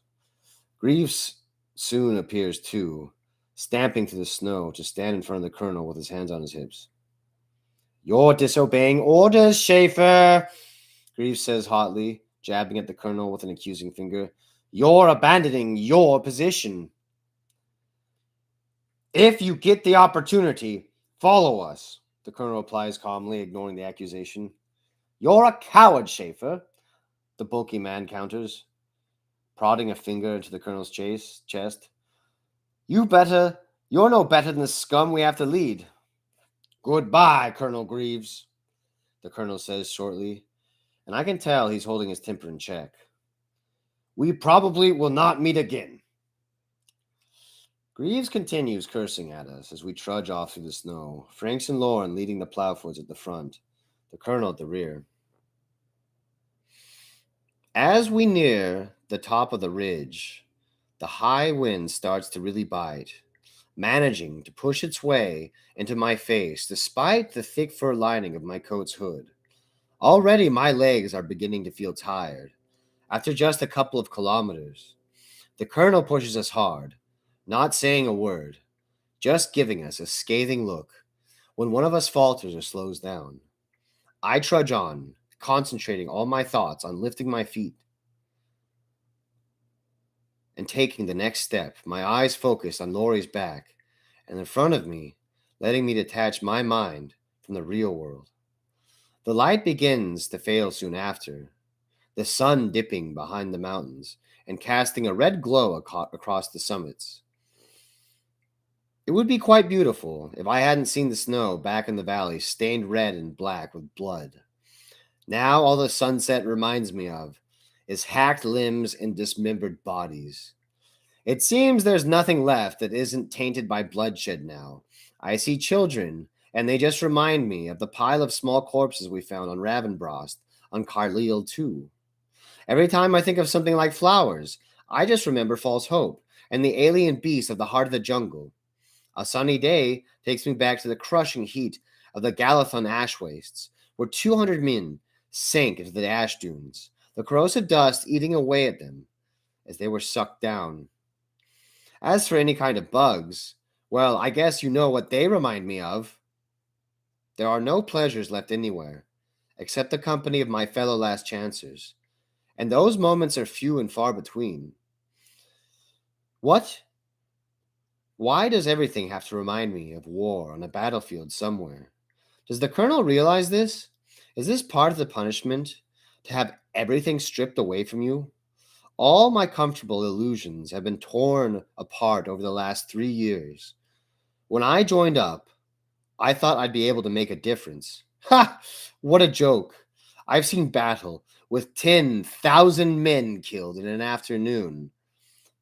Greaves soon appears too, stamping through the snow to stand in front of the colonel with his hands on his hips. You're disobeying orders, Schaefer, Greaves says hotly, jabbing at the colonel with an accusing finger. You're abandoning your position. If you get the opportunity, follow us, the colonel replies calmly, ignoring the accusation. You're a coward, Schaefer, the bulky man counters, prodding a finger into the colonel's chest. You're no better than the scum we have to lead. Goodbye, Colonel Greaves, the colonel says shortly, and I can tell he's holding his temper in check. We probably will not meet again. Greaves continues cursing at us as we trudge off through the snow, Franks and Lauren leading the Plowfoots at the front, the colonel at the rear. As we near the top of the ridge, the high wind starts to really bite, managing to push its way into my face despite the thick fur lining of my coat's hood. Already my legs are beginning to feel tired. After just a couple of kilometers, the colonel pushes us hard, not saying a word, just giving us a scathing look when one of us falters or slows down. I trudge on, concentrating all my thoughts on lifting my feet and taking the next step, my eyes focused on Laurie's back and in front of me, letting me detach my mind from the real world. The light begins to fail soon after, the sun dipping behind the mountains and casting a red glow across the summits. It would be quite beautiful if I hadn't seen the snow back in the valley stained red and black with blood. Now all the sunset reminds me of is hacked limbs and dismembered bodies. It seems there's nothing left that isn't tainted by bloodshed now. I see children, and they just remind me of the pile of small corpses we found on Ravenbrost, on Carlisle too. Every time I think of something like flowers, I just remember False Hope and the alien beast of the heart of the jungle. A sunny day takes me back to the crushing heat of the Galathon ash wastes, where 200 men sank into the ash dunes, the corrosive dust eating away at them as they were sucked down. As for any kind of bugs, well, I guess you know what they remind me of. There are no pleasures left anywhere, except the company of my fellow last chancers, and those moments are few and far between. What? Why does everything have to remind me of war on a battlefield somewhere? Does the colonel realize this? Is this part of the punishment? To have everything stripped away from you? All my comfortable illusions have been torn apart over the last 3 years. When I joined up, I thought I'd be able to make a difference. Ha! What a joke. I've seen battle with 10,000 men killed in an afternoon.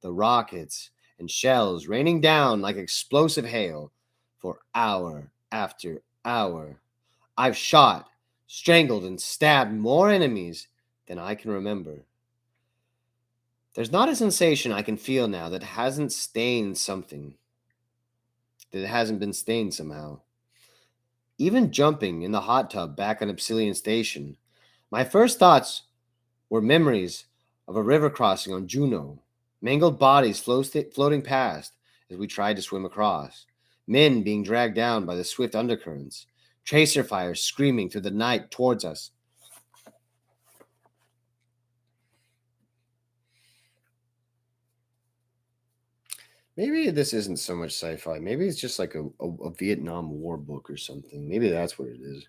The rockets and shells raining down like explosive hail for hour after hour. I've shot, strangled, and stabbed more enemies than I can remember. There's not a sensation I can feel now that hasn't stained something, that it hasn't been stained somehow. Even jumping in the hot tub back on Obsidian Station, my first thoughts were memories of a river crossing on Juno, mangled bodies floating past as we tried to swim across, men being dragged down by the swift undercurrents, tracer fires screaming through the night towards us. Maybe this isn't so much sci-fi. Maybe it's just like a Vietnam War book or something. Maybe that's what it is.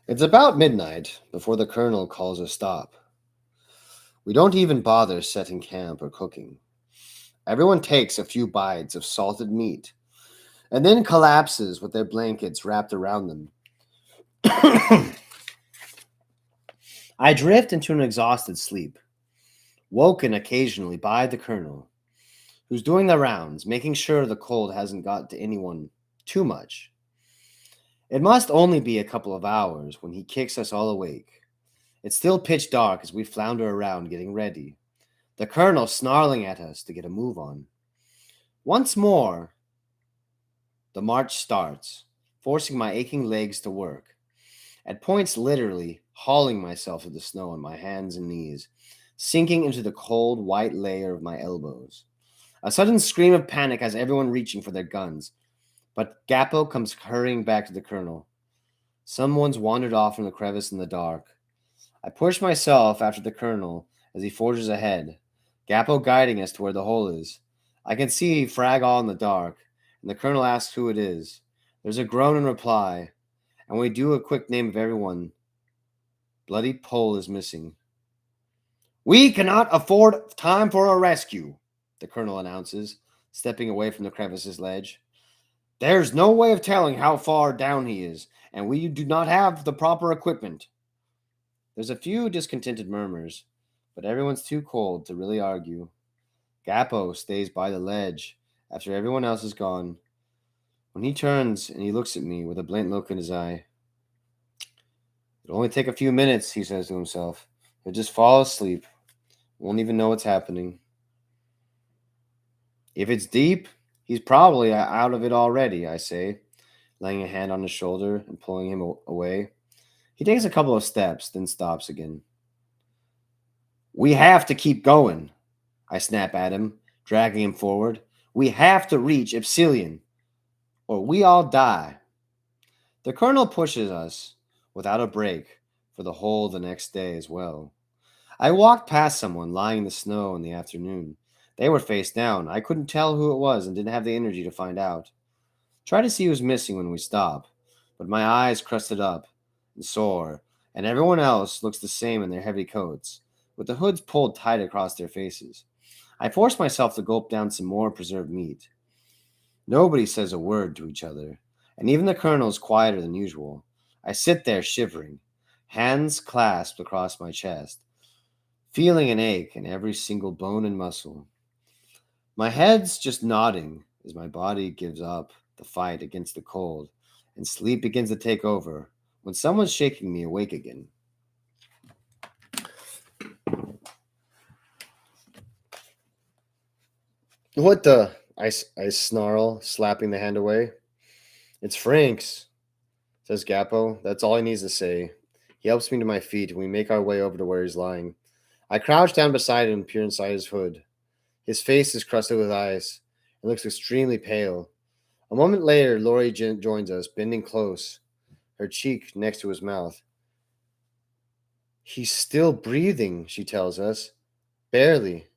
It's about midnight before the colonel calls a stop. We don't even bother setting camp or cooking. Everyone takes a few bites of salted meat and then collapses with their blankets wrapped around them. I drift into an exhausted sleep, woken occasionally by the colonel, who's doing the rounds, making sure the cold hasn't got to anyone too much. It must only be a couple of hours when he kicks us all awake. It's still pitch dark as we flounder around getting ready, the colonel snarling at us to get a move on. Once more, the march starts, forcing my aching legs to work, at points literally hauling myself through the snow on my hands and knees, sinking into the cold white layer of my elbows. A sudden scream of panic has everyone reaching for their guns, but Gappo comes hurrying back to the colonel. Someone's wandered off in the crevice in the dark. I push myself after the colonel as he forges ahead, Gapo guiding us to where the hole is. I can see Frag all in the dark, and the colonel asks who it is. There's a groan in reply, and we do a quick name of everyone. Bloody Pole is missing. We cannot afford time for a rescue, the colonel announces, stepping away from the crevice's ledge. There's no way of telling how far down he is, and we do not have the proper equipment. There's a few discontented murmurs, but everyone's too cold to really argue. Gapo stays by the ledge after everyone else is gone. When he turns and he looks at me with a blank look in his eye. It'll only take a few minutes, he says to himself. He'll just fall asleep. Won't even know what's happening. If it's deep, he's probably out of it already, I say, laying a hand on his shoulder and pulling him away. He takes a couple of steps, then stops again. We have to keep going, I snap at him, dragging him forward. We have to reach Epsilon, or we all die. The colonel pushes us without a break for the whole the next day as well. I walked past someone lying in the snow in the afternoon. They were face down. I couldn't tell who it was and didn't have the energy to find out. Try to see who's missing when we stop, but my eyes crusted up and sore, and everyone else looks the same in their heavy coats, with the hoods pulled tight across their faces. I force myself to gulp down some more preserved meat. Nobody says a word to each other, and even the colonel is quieter than usual. I sit there shivering, hands clasped across my chest, feeling an ache in every single bone and muscle. My head's just nodding as my body gives up the fight against the cold, and sleep begins to take over when someone's shaking me awake again. What the? I snarl, slapping the hand away. It's Frank's, says Gapo. That's all he needs to say. He helps me to my feet, and we make our way over to where he's lying. I crouch down beside him and peer inside his hood. His face is crusted with ice and looks extremely pale. A moment later, Lori joins us, bending close, her cheek next to his mouth. He's still breathing, she tells us. Barely.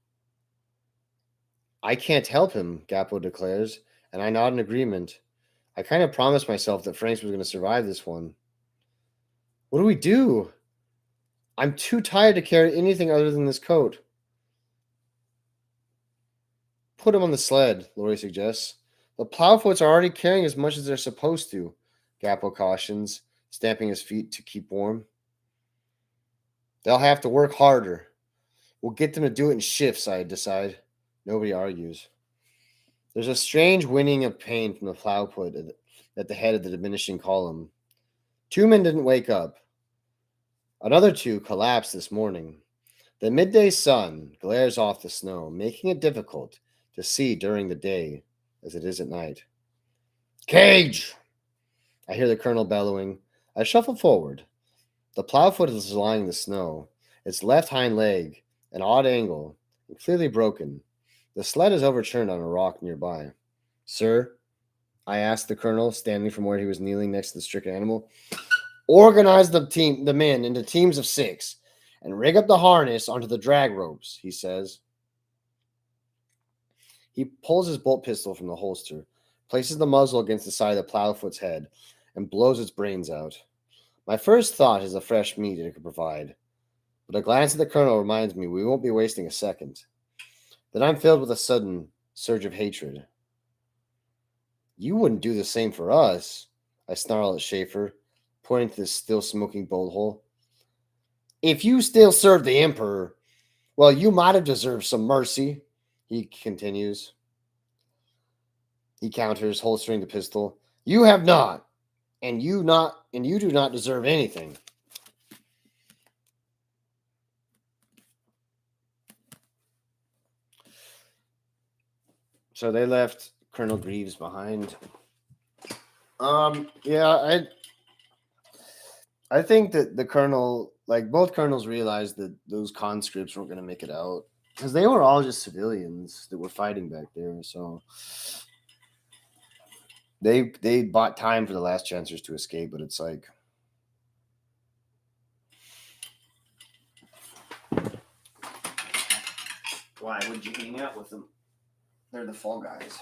I can't help him, Gapo declares, and I nod in agreement. I kind of promised myself that Franks was going to survive this one. What do we do? I'm too tired to carry anything other than this coat. Put him on the sled, Lori suggests. The Plowfoots are already carrying as much as they're supposed to, Gapo cautions, stamping his feet to keep warm. They'll have to work harder. We'll get them to do it in shifts, I decide. Nobody argues. There's a strange whinnying of pain from the Plowfoot at the head of the diminishing column. 2 men didn't wake up. Another 2 collapsed this morning. The midday sun glares off the snow, making it difficult to see during the day as it is at night. Cage! I hear the colonel bellowing. I shuffle forward. The Plowfoot is lying in the snow, its left hind leg, an odd angle, and clearly broken. The sled is overturned on a rock nearby. Sir, I asked the colonel, standing from where he was kneeling next to the stricken animal. Organize the men into teams of 6 and rig up the harness onto the drag ropes, he says. He pulls his bolt pistol from the holster, places the muzzle against the side of the Plowfoot's head, and blows its brains out. My first thought is the fresh meat it could provide, but a glance at the colonel reminds me we won't be wasting a second. Then I'm filled with a sudden surge of hatred. You wouldn't do the same for us, I snarl at Schaefer, pointing to the still smoking bolt hole. If you still serve the Emperor, well, you might have deserved some mercy, he continues. He counters, holstering the pistol. You have not, and you do not deserve anything. So they left Colonel Greaves behind. Yeah, I think that the colonel, like both colonels, realized that those conscripts weren't going to make it out because they were all just civilians that were fighting back there. So they bought time for the last chancers to escape, but it's like Why would you hang out with them? They're the fall guys.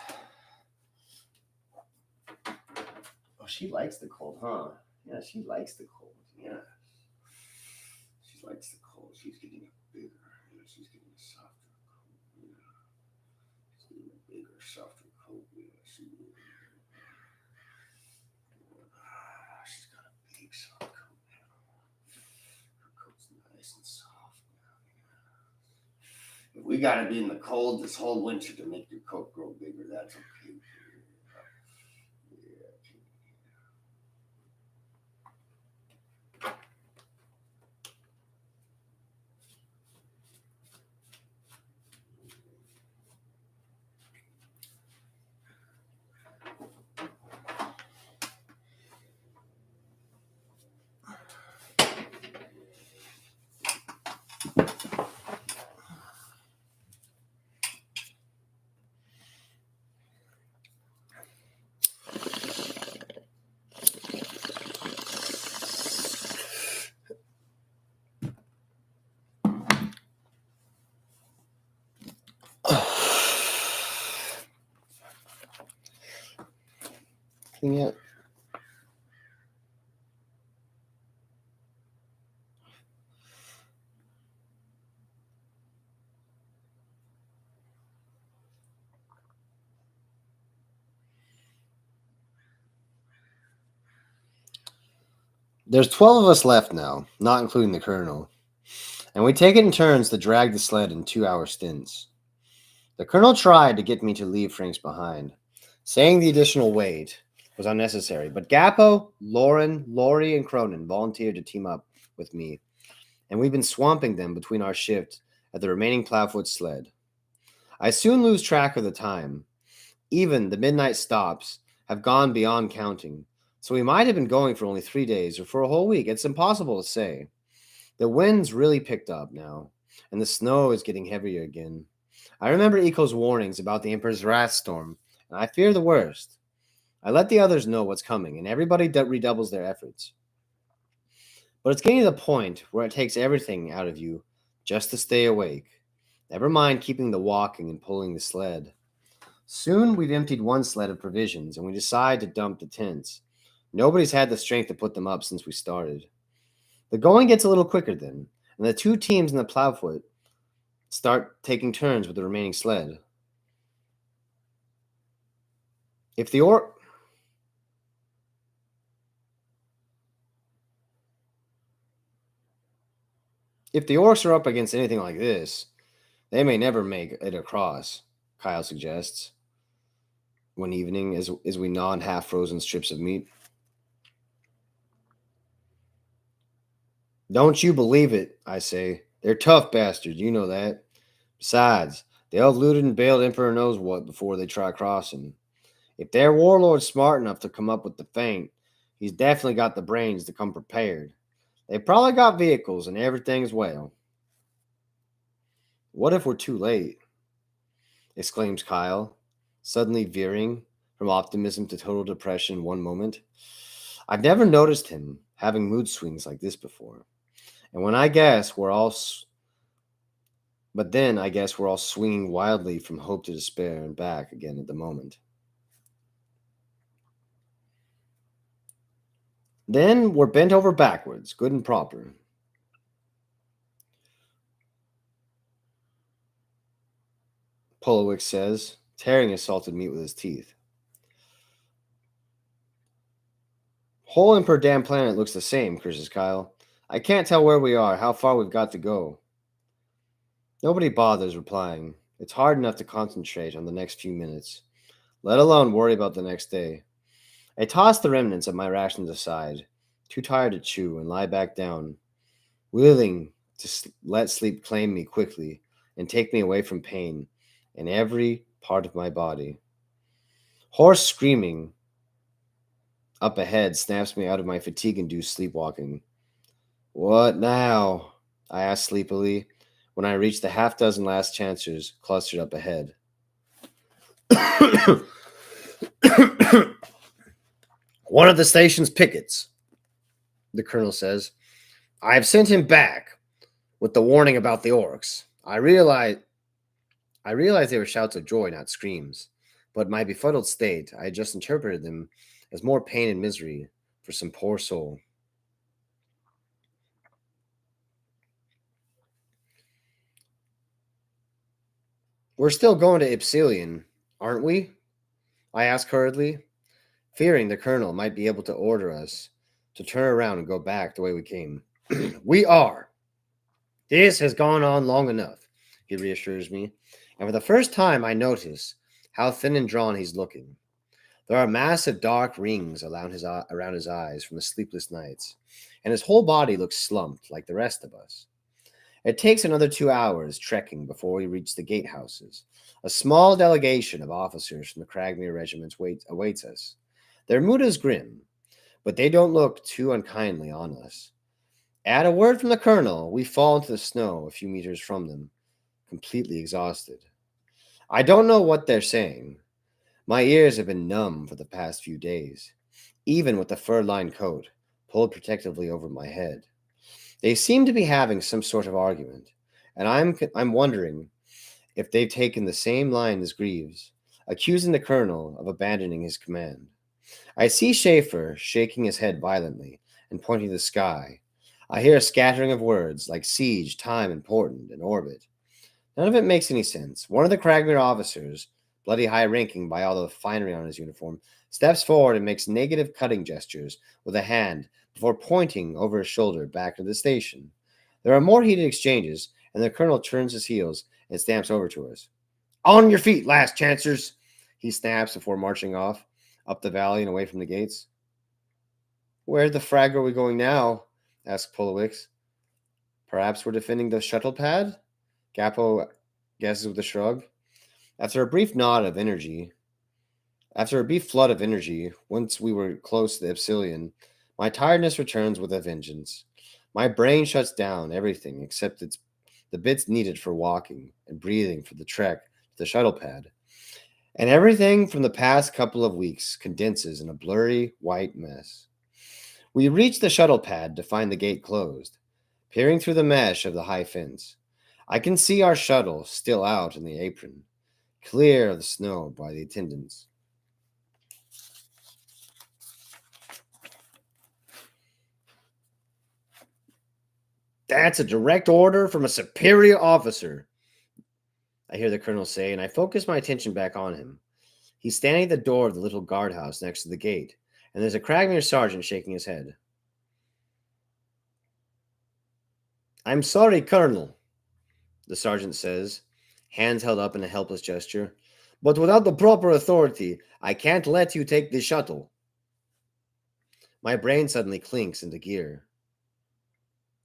Oh, she likes the cold, huh? Yeah, she likes the cold. Yeah. She likes the cold. She's getting bigger. Yeah, she's getting a softer cold. Yeah. She's getting a bigger, softer cold. Yeah, she's got a big, soft coat now. Her coat's nice and soft now. Yeah. If we gotta be in the cold this whole winter to make your coat grow bigger, that's okay. Yeah. There's 12 of us left now, not including the colonel, and we take it in turns to drag the sled in 2-hour stints. The colonel tried to get me to leave Franks behind, saying the additional weight was unnecessary, but Gappo, Lauren, Laurie, and Cronin volunteered to team up with me, and we've been swamping them between our shift at the remaining Plowfoot sled. I soon lose track of the time. Even the midnight stops have gone beyond counting, so we might have been going for only 3 days or for a whole week. It's impossible to say. The wind's really picked up now, and the snow is getting heavier again. I remember Eco's warnings about the Emperor's Wrath storm, and I fear the worst. I let the others know what's coming, and everybody redoubles their efforts. But it's getting to the point where it takes everything out of you just to stay awake. Never mind keeping the walking and pulling the sled. Soon we've emptied one sled of provisions, and we decide to dump the tents. Nobody's had the strength to put them up since we started. The going gets a little quicker then, and the two teams in the Plowfoot start taking turns with the remaining sled. If the orcs are up against anything like this, they may never make it across, Kyle suggests. One evening, as we gnaw on half-frozen strips of meat. Don't you believe it, I say. They're tough bastards, you know that. Besides, they'll have looted and bailed Emperor knows what before they try crossing. If their warlord's smart enough to come up with the feint, he's definitely got the brains to come prepared. They've probably got vehicles and everything as well. What if we're too late? Exclaims Kyle, suddenly veering from optimism to total depression one moment. I've never noticed him having mood swings like this before. And when I guess we're all swinging wildly from hope to despair and back again at the moment. Then we're bent over backwards, good and proper. Polowick says, tearing his salted meat with his teeth. Whole Emperor damn planet looks the same, curses Kyle. I can't tell where we are, how far we've got to go. Nobody bothers replying. It's hard enough to concentrate on the next few minutes, let alone worry about the next day. I toss the remnants of my rations aside, too tired to chew, and lie back down, willing to let sleep claim me quickly and take me away from pain in every part of my body. Hoarse screaming up ahead snaps me out of my fatigue-induced sleepwalking. What now? I ask sleepily when I reach the half-dozen last chancers clustered up ahead. One of the station's pickets, the colonel says. I have sent him back with the warning about the orcs. I realize I realized they were shouts of joy, not screams, but my befuddled state, I had just interpreted them as more pain and misery for some poor soul. We're still going to Ipsilion, aren't we? I asked hurriedly, fearing the colonel might be able to order us to turn around and go back the way we came. We are. This has gone on long enough, he reassures me, and for the first time I notice how thin and drawn he's looking. There are massive dark rings around his eyes from the sleepless nights, and his whole body looks slumped like the rest of us. It takes another 2 hours trekking before we reach the gatehouses. A small delegation of officers from the Cragmere regiments awaits us. Their mood is grim, but they don't look too unkindly on us. At a word from the colonel, we fall into the snow a few meters from them, completely exhausted. I don't know what they're saying. My ears have been numb for the past few days, even with the fur-lined coat pulled protectively over my head. They seem to be having some sort of argument, and I'm wondering if they've taken the same line as Greaves, accusing the colonel of abandoning his command. I see Schaefer shaking his head violently and pointing to the sky. I hear a scattering of words like siege, time, important, and orbit. None of it makes any sense. One of the Cragmere officers, bloody high ranking by all the finery on his uniform, steps forward and makes negative cutting gestures with a hand before pointing over his shoulder back to the station. There are more heated exchanges, and the colonel turns his heels and stamps over to us. On your feet, last chancers, he snaps before marching off, up the valley and away from the gates. Where the frag are we going now? Asked Polowix. Perhaps we're defending the shuttle pad? Gapo guesses with a shrug. After a brief nod of energy, After a brief flood of energy, once we were close to the Epsilon, my tiredness returns with a vengeance. My brain shuts down everything except the bits needed for walking and breathing for the trek to the shuttle pad. And everything from the past couple of weeks condenses in a blurry white mess. We reach the shuttle pad to find the gate closed. Peering through the mesh of the high fence, I can see our shuttle still out in the apron, clear of the snow by the attendants. That's a direct order from a superior officer, I hear the colonel say, and I focus my attention back on him. He's standing at the door of the little guardhouse next to the gate, and there's a Cragmere sergeant shaking his head. I'm sorry, Colonel, the sergeant says, hands held up in a helpless gesture, but without the proper authority, I can't let you take the shuttle. My brain suddenly clinks into gear.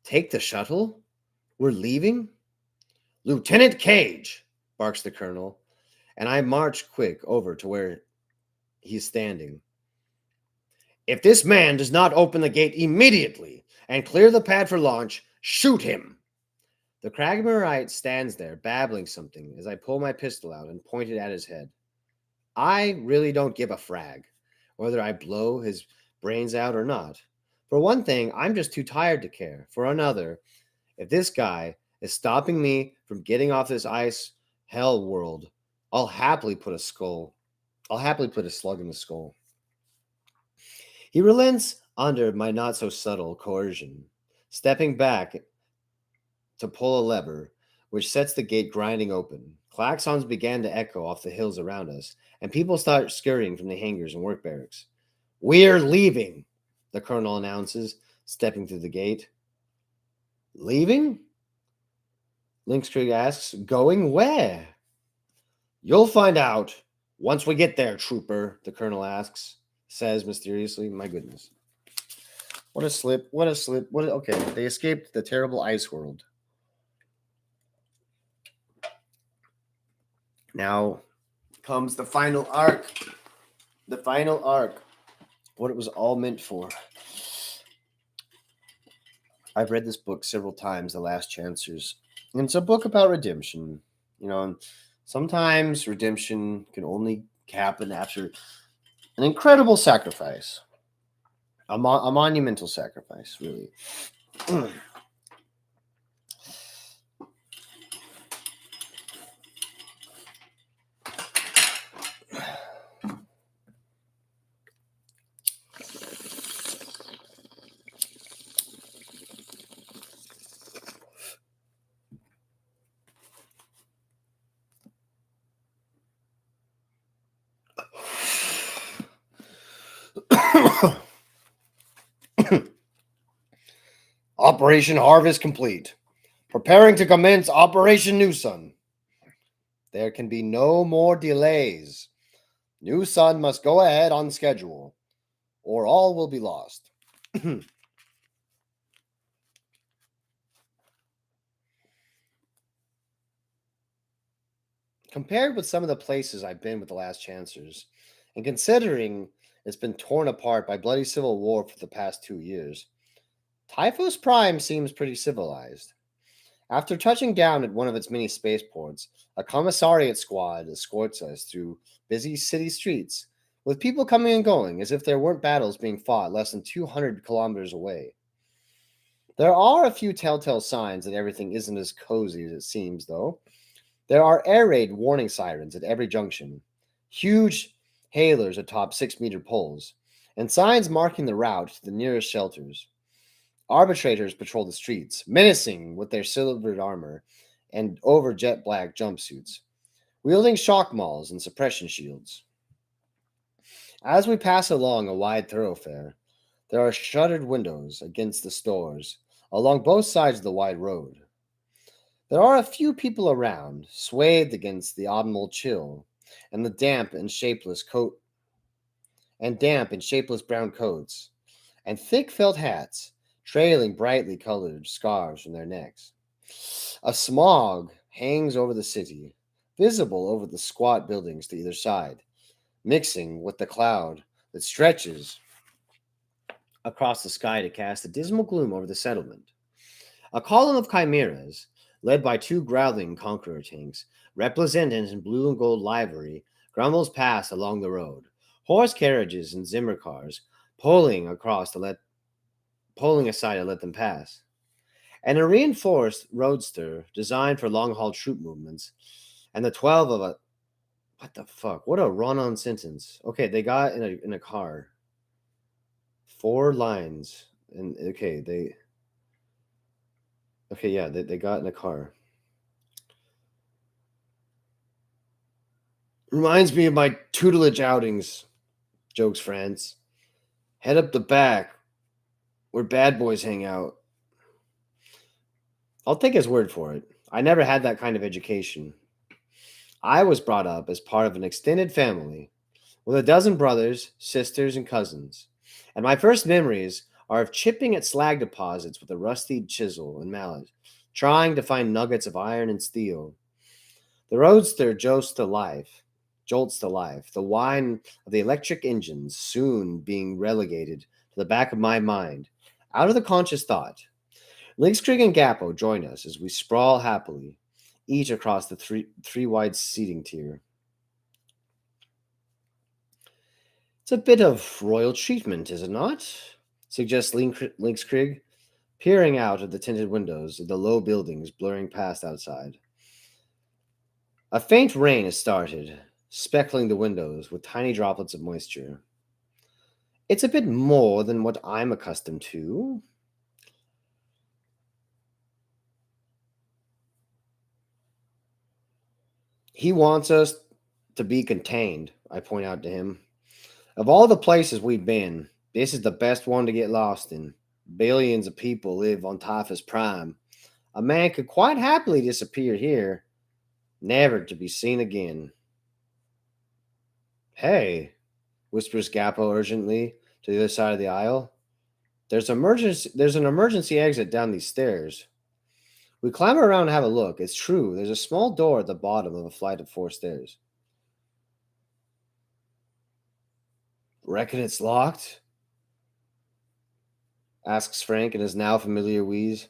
Take the shuttle? We're leaving? Lieutenant Cage, barks the colonel, and I march quick over to where he's standing. If this man does not open the gate immediately and clear the pad for launch, shoot him. The Cragmerite stands there, babbling something as I pull my pistol out and point it at his head. I really don't give a frag whether I blow his brains out or not. For one thing, I'm just too tired to care. For another, if this guy is stopping me from getting off this ice hell world, I'll happily put a slug in the skull. He relents under my not so subtle coercion, stepping back to pull a lever, which sets the gate grinding open. Klaxons began to echo off the hills around us, and people start scurrying from the hangars and work barracks. We're leaving, the colonel announces, stepping through the gate. Leaving? Linkskrieg asks. Going where? You'll find out once we get there, trooper, the colonel says mysteriously. My goodness. What a slip. Okay, they escaped the terrible ice world. Now comes the final arc. The final arc. What it was all meant for. I've read this book several times, The Last Chancers. And it's a book about redemption. And sometimes redemption can only happen after an incredible sacrifice. A monumental sacrifice, really. Operation Harvest complete. Preparing to commence Operation New Sun. There can be no more delays. New Sun must go ahead on schedule, or all will be lost. Compared with some of the places I've been with the Last Chancers, and considering it's been torn apart by bloody civil war for the past 2 years, Typhus Prime seems pretty civilized. After touching down at one of its many spaceports, a commissariat squad escorts us through busy city streets, with people coming and going as if there weren't battles being fought less than 200 kilometers away. There are a few telltale signs that everything isn't as cozy as it seems, though. There are air raid warning sirens at every junction, huge hailers atop 6-meter poles, and signs marking the route to the nearest shelters. Arbitrators patrol the streets, menacing with their silvered armor and over jet black jumpsuits, wielding shock mauls and suppression shields. As we pass along a wide thoroughfare, there are shuttered windows against the stores along both sides of the wide road. There are a few people around, swathed against the autumnal chill and the damp and shapeless brown coats, and thick felt hats trailing brightly colored scarves from their necks. A smog hangs over the city, visible over the squat buildings to either side, mixing with the cloud that stretches across the sky to cast a dismal gloom over the settlement. A column of chimeras, led by two growling conqueror tanks, represented in blue and gold livery, grumbles past along the road. Horse carriages and Zimmer cars pulling aside to let them pass. And a reinforced roadster designed for long haul troop movements, and the 12 of a what the fuck? What a run on sentence. Okay, they got in a car. 4 lines. And they got in a car. Reminds me of my tutelage outings, jokes France. Head up the back, where bad boys hang out. I'll take his word for it. I never had that kind of education. I was brought up as part of an extended family with a dozen brothers, sisters, and cousins, and my first memories are of chipping at slag deposits with a rusty chisel and mallet, trying to find nuggets of iron and steel. The roadster jolts to life, the whine of the electric engines soon being relegated to the back of my mind, out of the conscious thought. Linkskrig and Gappo join us as we sprawl happily, each across the three wide seating tier. It's a bit of royal treatment, is it not? Suggests Linkskrig, peering out of the tinted windows of the low buildings blurring past outside. A faint rain has started, speckling the windows with tiny droplets of moisture. It's a bit more than what I'm accustomed to. He wants us to be contained, I point out to him. Of all the places we've been, this is the best one to get lost in. Billions of people live on Typhus Prime. A man could quite happily disappear here, never to be seen again. Hey, whispers Gappo urgently to the other side of the aisle. There's an emergency exit down these stairs. We climb around and have a look. It's true, there's a small door at the bottom of a flight of 4 stairs. Reckon it's locked? Asks Frank in his now familiar wheeze.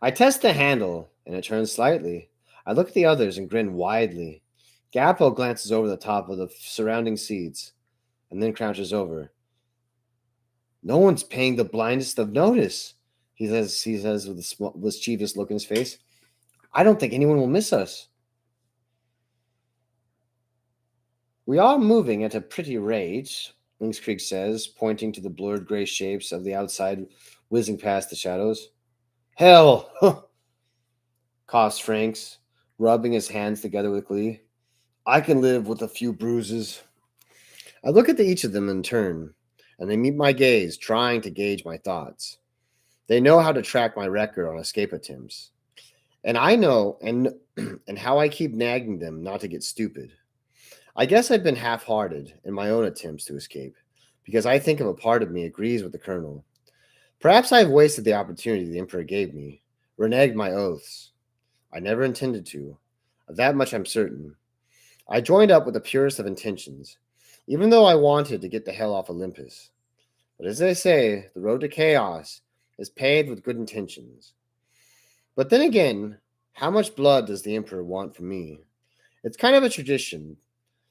I test the handle, and it turns slightly. I look at the others and grin widely. Gappo glances over the top of the surrounding seats, and then crouches over. No one's paying the blindest of notice, he says with a mischievous look in his face. I don't think anyone will miss us. We are moving at a pretty rate, Linkskrieg says, pointing to the blurred gray shapes of the outside whizzing past the shadows. Hell, coughs Franks, rubbing his hands together with glee. I can live with a few bruises. I look at each of them in turn, and they meet my gaze, trying to gauge my thoughts. They know how to track my record on escape attempts. And I know and how I keep nagging them not to get stupid. I guess I've been half-hearted in my own attempts to escape, because I think of a part of me agrees with the colonel. Perhaps I have wasted the opportunity the Emperor gave me, reneged my oaths. I never intended to. Of that much I'm certain. I joined up with the purest of intentions, even though I wanted to get the hell off Olympus. But as they say, the road to chaos is paved with good intentions. But then again, how much blood does the Emperor want from me? It's kind of a tradition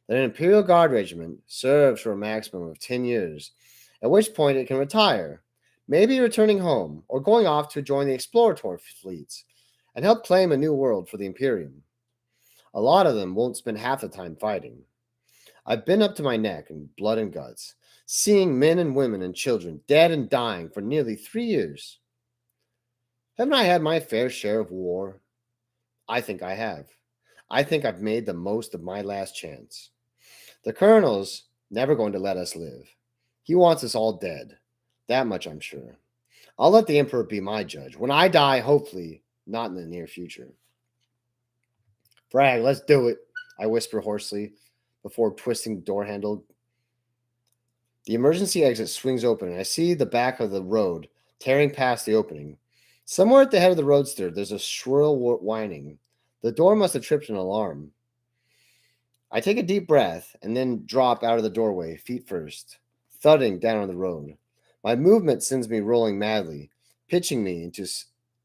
that an Imperial Guard regiment serves for a maximum of 10 years, at which point it can retire, maybe returning home or going off to join the exploratory fleets and help claim a new world for the Imperium. A lot of them won't spend half the time fighting. I've been up to my neck in blood and guts, seeing men and women and children dead and dying for nearly 3 years. Haven't I had my fair share of war? I think I have. I think I've made the most of my last chance. The Colonel's never going to let us live. He wants us all dead. That much I'm sure. I'll let the Emperor be my judge. When I die, hopefully, not in the near future. Frag, let's do it, I whisper hoarsely before twisting the door handle. The emergency exit swings open, and I see the back of the road tearing past the opening. Somewhere at the head of the roadster, there's a shrill whining. The door must have tripped an alarm. I take a deep breath and then drop out of the doorway, feet first, thudding down on the road. My movement sends me rolling madly, pitching me into a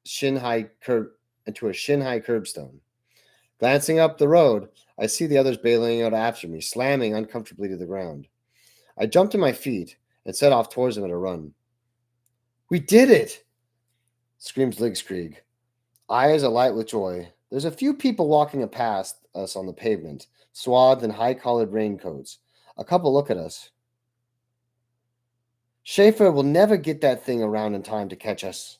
shin-high curbstone. Glancing up the road, I see the others bailing out after me, slamming uncomfortably to the ground. I jump to my feet and set off towards them at a run. "We did it!" screams Ligskrieg, eyes alight with joy. There's a few people walking past us on the pavement, swathed in high-collared raincoats. A couple look at us. "Schaefer will never get that thing around in time to catch us."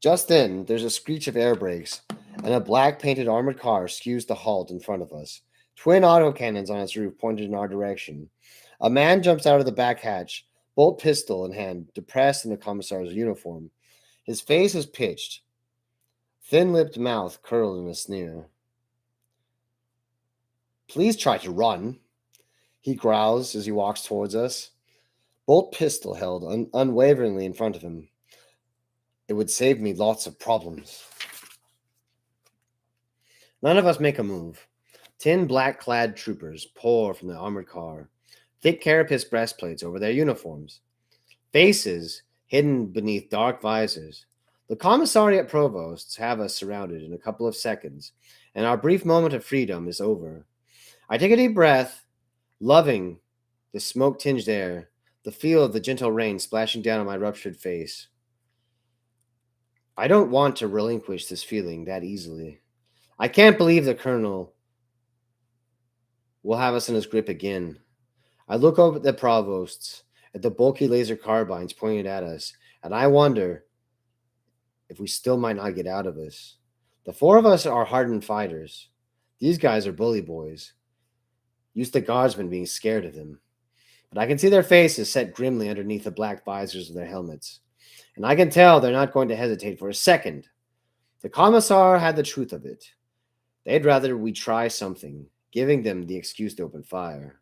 Just then, there's a screech of air brakes, and a black-painted armored car skews to halt in front of us. Twin autocannons on its roof pointed in our direction. A man jumps out of the back hatch, bolt pistol in hand, depressed in the commissar's uniform. His face is pitched, thin-lipped mouth curled in a sneer. "Please try to run," he growls as he walks towards us, bolt pistol held unwaveringly in front of him. "It would save me lots of problems." None of us make a move. 10 black-clad troopers pour from the armored car, thick carapace breastplates over their uniforms, faces hidden beneath dark visors. The commissariat provosts have us surrounded in a couple of seconds, and our brief moment of freedom is over. I take a deep breath, loving the smoke-tinged air, the feel of the gentle rain splashing down on my ruptured face. I don't want to relinquish this feeling that easily. I can't believe the colonel will have us in his grip again. I look over at the provosts, at the bulky laser carbines pointed at us, and I wonder if we still might not get out of this. The four of us are hardened fighters. These guys are bully boys, used to guardsmen being scared of them. But I can see their faces set grimly underneath the black visors of their helmets, and I can tell they're not going to hesitate for a second. The commissar had the truth of it. They'd rather we try something, giving them the excuse to open fire.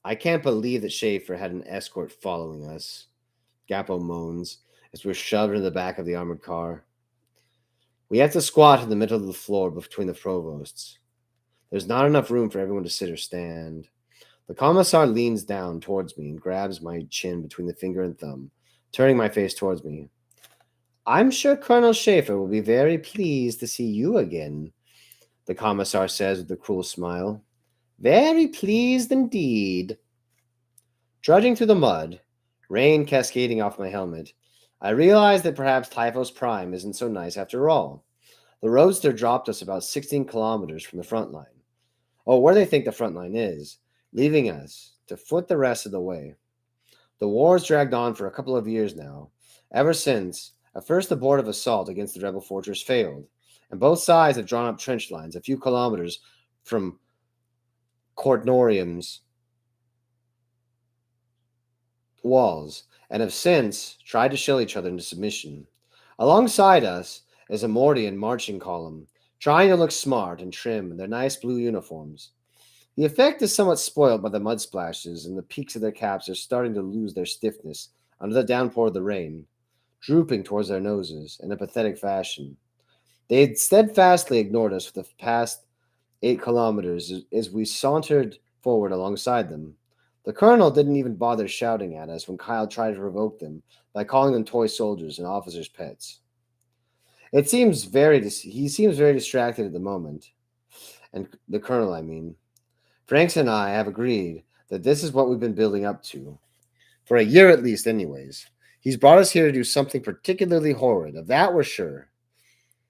"I can't believe that Schaefer had an escort following us," Gappo moans as we're shoved into the back of the armored car. We have to squat in the middle of the floor between the provosts. There's not enough room for everyone to sit or stand. The commissar leans down towards me and grabs my chin between the finger and thumb, turning my face towards me. "I'm sure Colonel Schaefer will be very pleased to see you again," the commissar says with a cruel smile. "Very pleased indeed." Trudging through the mud, rain cascading off my helmet, I realize that perhaps Typhos Prime isn't so nice after all. The roadster dropped us about 16 kilometers from the front line. Oh, where they think the front line is, leaving us to foot the rest of the way. The war's dragged on for a couple of years now, ever since at first the abortive assault against the rebel fortress failed, and both sides have drawn up trench lines a few kilometers from Courtnorium's walls, and have since tried to shill each other into submission. Alongside us is a Mordian marching column, trying to look smart and trim in their nice blue uniforms. The effect is somewhat spoiled by the mud splashes, and the peaks of their caps are starting to lose their stiffness under the downpour of the rain, drooping towards their noses in a pathetic fashion. They had steadfastly ignored us for the past 8 kilometers as we sauntered forward alongside them. The colonel didn't even bother shouting at us when Kyle tried to provoke them by calling them toy soldiers and officers' pets. He seems very distracted at the moment, and the colonel, I mean. Franks and I have agreed that this is what we've been building up to for a year at least, anyways. He's brought us here to do something particularly horrid, of that we're sure,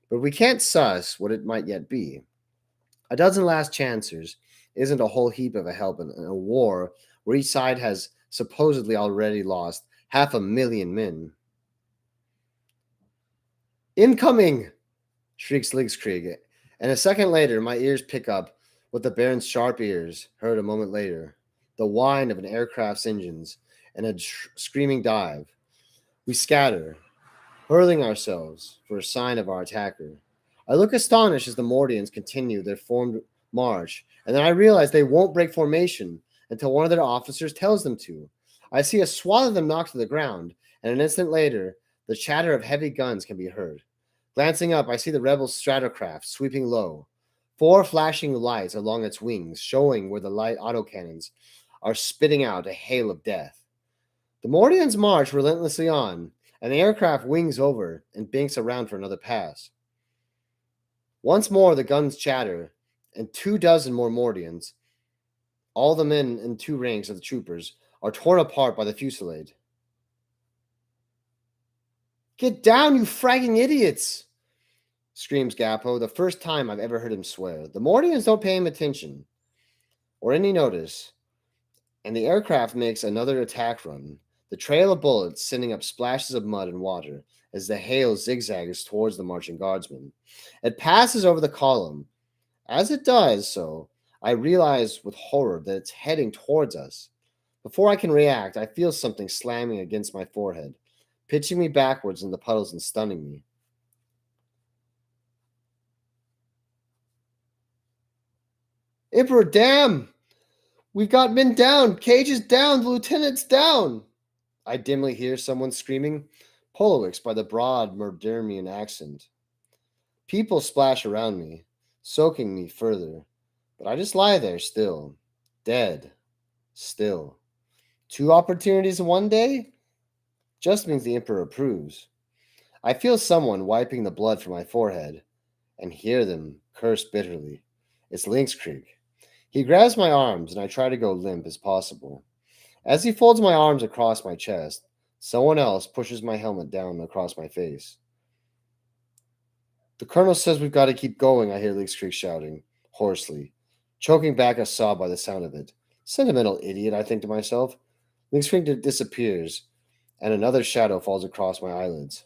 but we can't suss what it might yet be. A dozen last chancers isn't a whole heap of a help in a war where each side has supposedly already lost 500,000 men. Incoming! Shrieks Ligskrieg, and a second later my ears pick up what the Baron's sharp ears heard a moment later, the whine of an aircraft's engines and a screaming dive. We scatter, hurling ourselves for a sign of our attacker. I look astonished as the Mordians continue their formed march, and then I realize they won't break formation until one of their officers tells them to. I see a swath of them knocked to the ground, and an instant later, the chatter of heavy guns can be heard. Glancing up, I see the rebel Stratocraft sweeping low, 4 flashing lights along its wings, showing where the light autocannons are spitting out a hail of death. The Mordians march relentlessly on, and the aircraft wings over and banks around for another pass. Once more the guns chatter, and 24 more Mordians, all the men in 2 ranks of the troopers, are torn apart by the fusillade. "Get down, you fragging idiots!" screams Gapo, the first time I've ever heard him swear. The Mordians don't pay him attention or any notice, and the aircraft makes another attack run, the trail of bullets sending up splashes of mud and water as the hail zigzags towards the marching guardsmen. It passes over the column. As it does so, I realize with horror that it's heading towards us. Before I can react, I feel something slamming against my forehead, pitching me backwards in the puddles and stunning me. "Emperor, damn! We've got men down! Cage is down! The lieutenant's down!" I dimly hear someone screaming, Polowiks by the broad Murdermian accent. People splash around me, soaking me further, but I just lie there still, dead, still. 2 opportunities in one day? Just means the Emperor approves. I feel someone wiping the blood from my forehead and hear them curse bitterly. It's Lynxkrieg. He grabs my arms and I try to go limp as possible. As he folds my arms across my chest, someone else pushes my helmet down across my face. "The colonel says we've got to keep going," I hear Lynxkrieg shouting, hoarsely, choking back a sob by the sound of it. Sentimental idiot, I think to myself. Lynxkrieg disappears, and another shadow falls across my eyelids.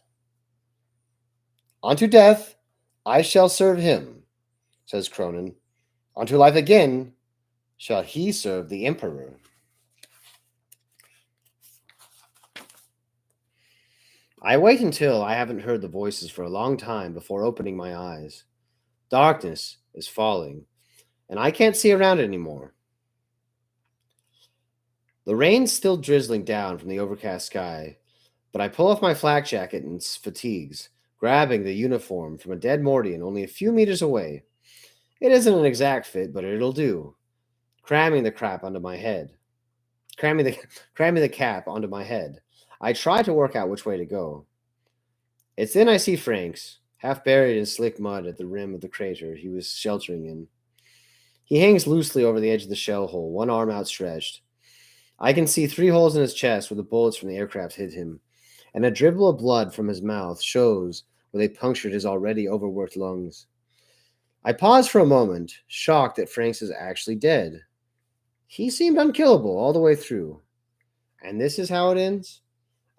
"Unto death I shall serve him," says Cronin. "Unto life again shall he serve the Emperor." I wait until I haven't heard the voices for a long time before opening my eyes. Darkness is falling, and I can't see around it anymore. The rain's still drizzling down from the overcast sky, but I pull off my flak jacket and fatigues, grabbing the uniform from a dead Mordian only a few meters away. It isn't an exact fit, but it'll do. Cramming the crap onto my head. Cramming the cap onto my head. I try to work out which way to go. It's then I see Franks, half buried in slick mud at the rim of the crater he was sheltering in. He hangs loosely over the edge of the shell hole, one arm outstretched. I can see 3 holes in his chest where the bullets from the aircraft hit him, and a dribble of blood from his mouth shows where they punctured his already overworked lungs. I pause for a moment, shocked that Franks is actually dead. He seemed unkillable all the way through. And this is how it ends?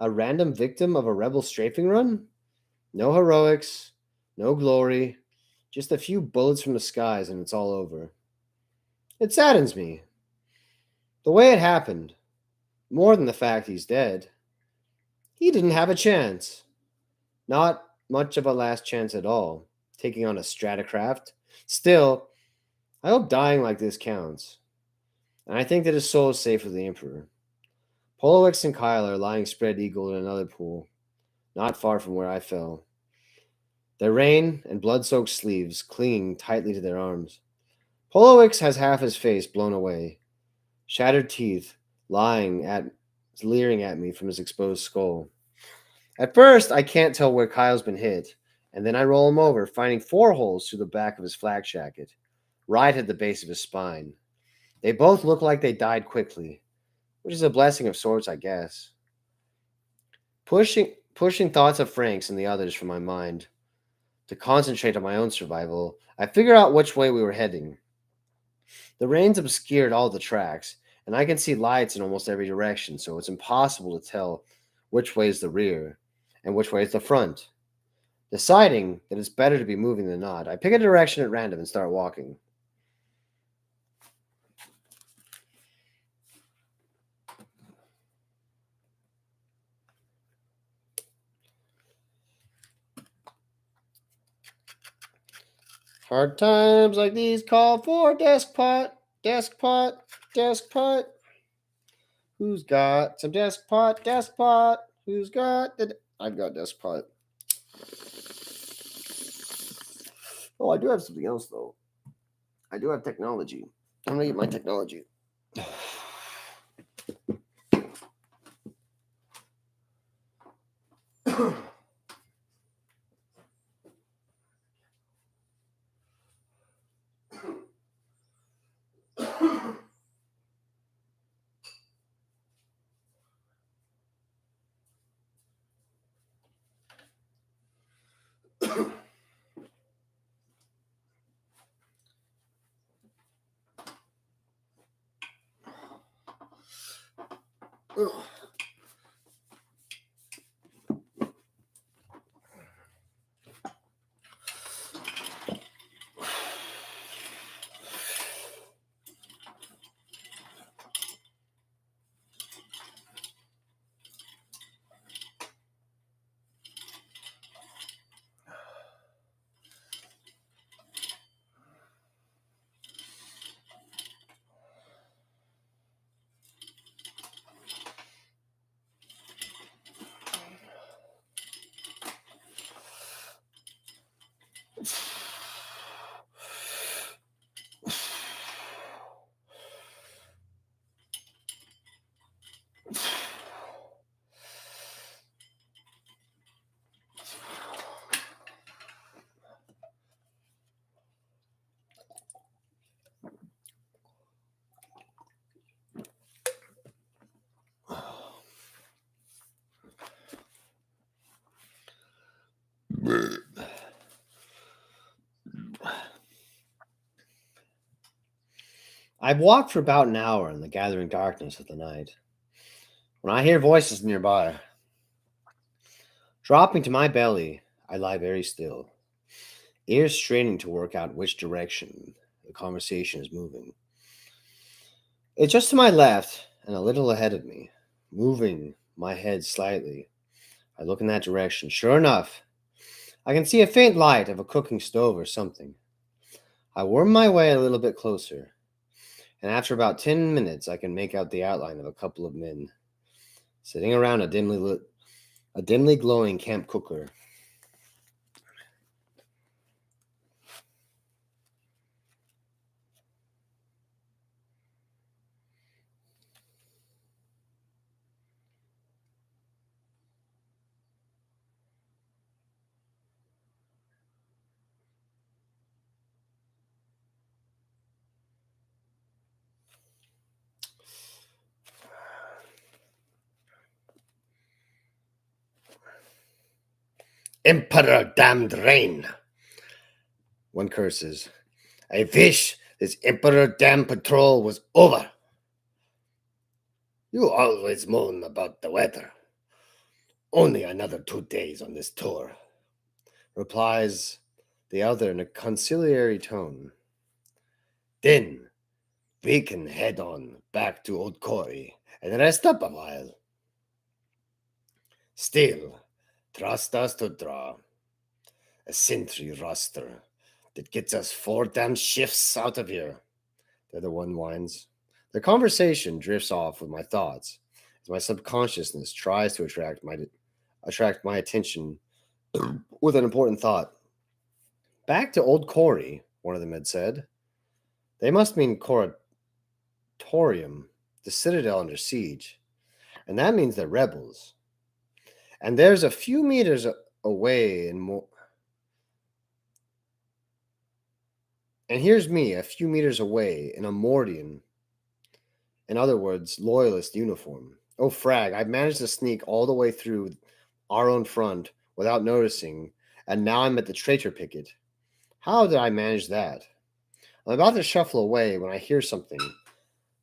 A random victim of a rebel strafing run? No heroics, no glory, just a few bullets from the skies and it's all over. It saddens me. The way it happened, more than the fact he's dead. He didn't have a chance. Not much of a last chance at all, taking on a Stratocraft. Still, I hope dying like this counts, and I think that his soul is safe with the Emperor. Polowix and Kyle are lying spread eagle in another pool, not far from where I fell, their rain and blood soaked sleeves clinging tightly to their arms. Polowix has half his face blown away, shattered teeth leering at me from his exposed skull. At first, I can't tell where Kyle's been hit, and then I roll him over, finding 4 holes through the back of his flak jacket, right at the base of his spine. They both look like they died quickly, which is a blessing of sorts, I guess. Pushing thoughts of Frank's and the others from my mind to concentrate on my own survival, I figure out which way we were heading. The rain's obscured all the tracks, and I can see lights in almost every direction, so it's impossible to tell which way is the rear and which way is the front. Deciding that it's better to be moving than not, I pick a direction at random and start walking. Hard times like these call for desk pot, desk pot, desk pot. Who's got some desk pot, desk pot? Who's got the... I've got desk pot. Oh, I do have something else, though. I do have technology. I'm going to get my technology. I've walked for about an hour in the gathering darkness of the night when I hear voices nearby. Dropping to my belly, I lie very still, ears straining to work out which direction the conversation is moving. It's just to my left and a little ahead of me, moving my head slightly. I look in that direction. Sure enough, I can see a faint light of a cooking stove or something. I worm my way a little bit closer, and after about 10 minutes, I can make out the outline of a couple of men sitting around a dimly glowing camp cooker. Emperor damned rain, one curses. I wish this Emperor damned patrol was over. You always moan about the weather. Only another 2 days on this tour, replies the other in a conciliatory tone. Then we can head on back to Old Cory and rest up a while. Still, trust us to draw a sentry roster that gets us 4 damn shifts out of here. The other one whines. The conversation drifts off with my thoughts as my subconsciousness tries to attract my attention with an important thought. Back to old Corey, one of them had said. They must mean Coratorium, the citadel under siege. And that means they're rebels. And there's a few meters away in more. And here's me a few meters away in a Mordian, in other words, loyalist uniform. Oh, frag, I've managed to sneak all the way through our own front without noticing, and now I'm at the traitor picket. How did I manage that? I'm about to shuffle away when I hear something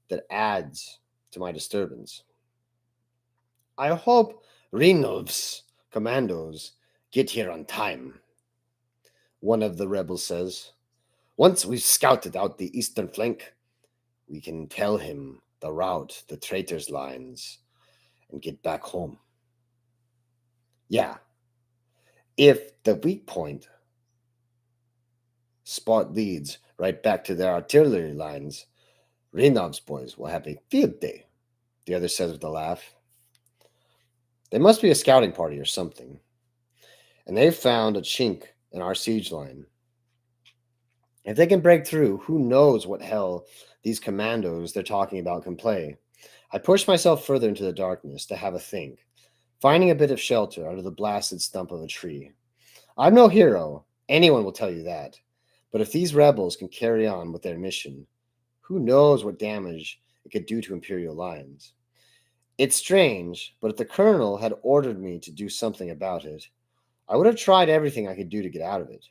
that adds to my disturbance. I hope Renov's commandos get here on time, one of the rebels says. Once we've scouted out the eastern flank, we can tell him the route the traitors' lines and get back home. Yeah, if the weak point spot leads right back to their artillery lines, Renov's boys will have a field day, the other says with a laugh. They must be a scouting party or something, and they've found a chink in our siege line. If they can break through, who knows what hell these commandos they're talking about can play. I push myself further into the darkness to have a think, finding a bit of shelter under the blasted stump of a tree. I'm no hero, anyone will tell you that, but if these rebels can carry on with their mission, who knows what damage it could do to Imperial lines. It's strange, but if the colonel had ordered me to do something about it, I would have tried everything I could do to get out of it.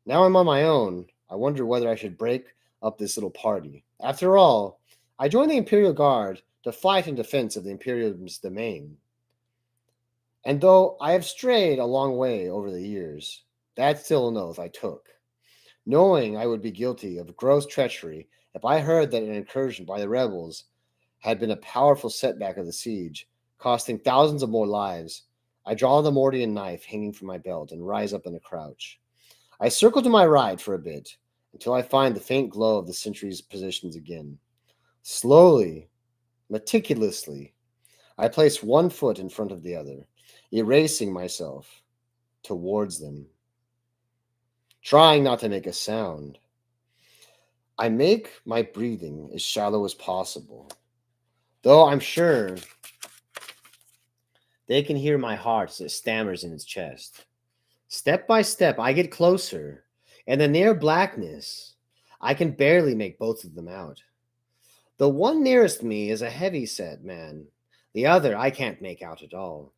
Now I'm on my own, I wonder whether I should break up this little party. After all, I joined the Imperial Guard to fight in defense of the Imperium's domain. And though I have strayed a long way over the years, that's still an oath I took, knowing I would be guilty of gross treachery if I heard that an incursion by the rebels had been a powerful setback of the siege, costing thousands of more lives. I draw the Mordian knife hanging from my belt and rise up in a crouch. I circle to my right for a bit until I find the faint glow of the sentry's positions again. Slowly, meticulously, I place one foot in front of the other, erasing myself towards them, trying not to make a sound. I make my breathing as shallow as possible, though I'm sure they can hear my heart as it stammers in its chest. Step by step, I get closer. In the near blackness, I can barely make both of them out. The one nearest me is a heavy-set man. The other I can't make out at all.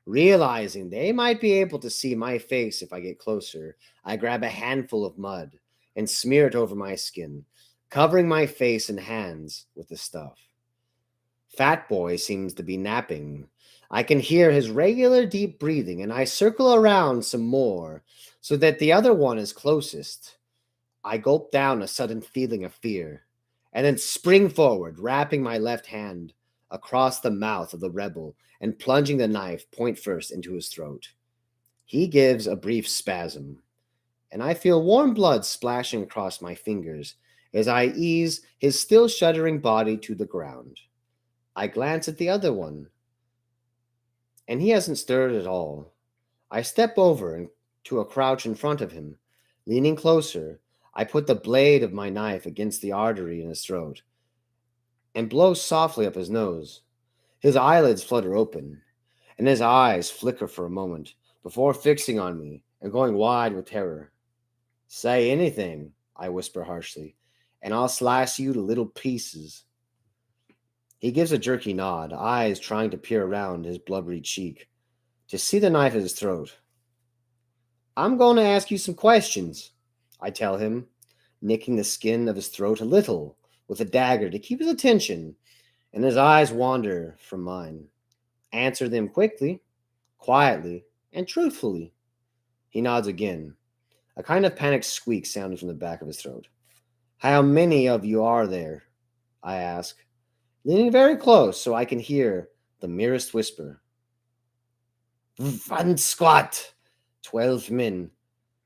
Realizing they might be able to see my face if I get closer, I grab a handful of mud and smear it over my skin, covering my face and hands with the stuff. Fat Boy seems to be napping. I can hear his regular deep breathing, and I circle around some more so that the other one is closest. I gulp down a sudden feeling of fear, and then spring forward, wrapping my left hand across the mouth of the rebel and plunging the knife point first into his throat. He gives a brief spasm, and I feel warm blood splashing across my fingers as I ease his still shuddering body to the ground. I glance at the other one, and he hasn't stirred at all. I step over and to a crouch in front of him. Leaning closer, I put the blade of my knife against the artery in his throat and blow softly up his nose. His eyelids flutter open, and his eyes flicker for a moment before fixing on me and going wide with terror. Say anything, I whisper harshly, and I'll slice you to little pieces. He gives a jerky nod, eyes trying to peer around his blubbery cheek to see the knife at his throat. I'm going to ask you some questions, I tell him, nicking the skin of his throat a little with a dagger to keep his attention, and his eyes wander from mine. Answer them quickly, quietly, and truthfully. He nods again, a kind of panicked squeak sounding from the back of his throat. How many of you are there? I ask, leaning very close so I can hear the merest whisper. One squat. 12 men,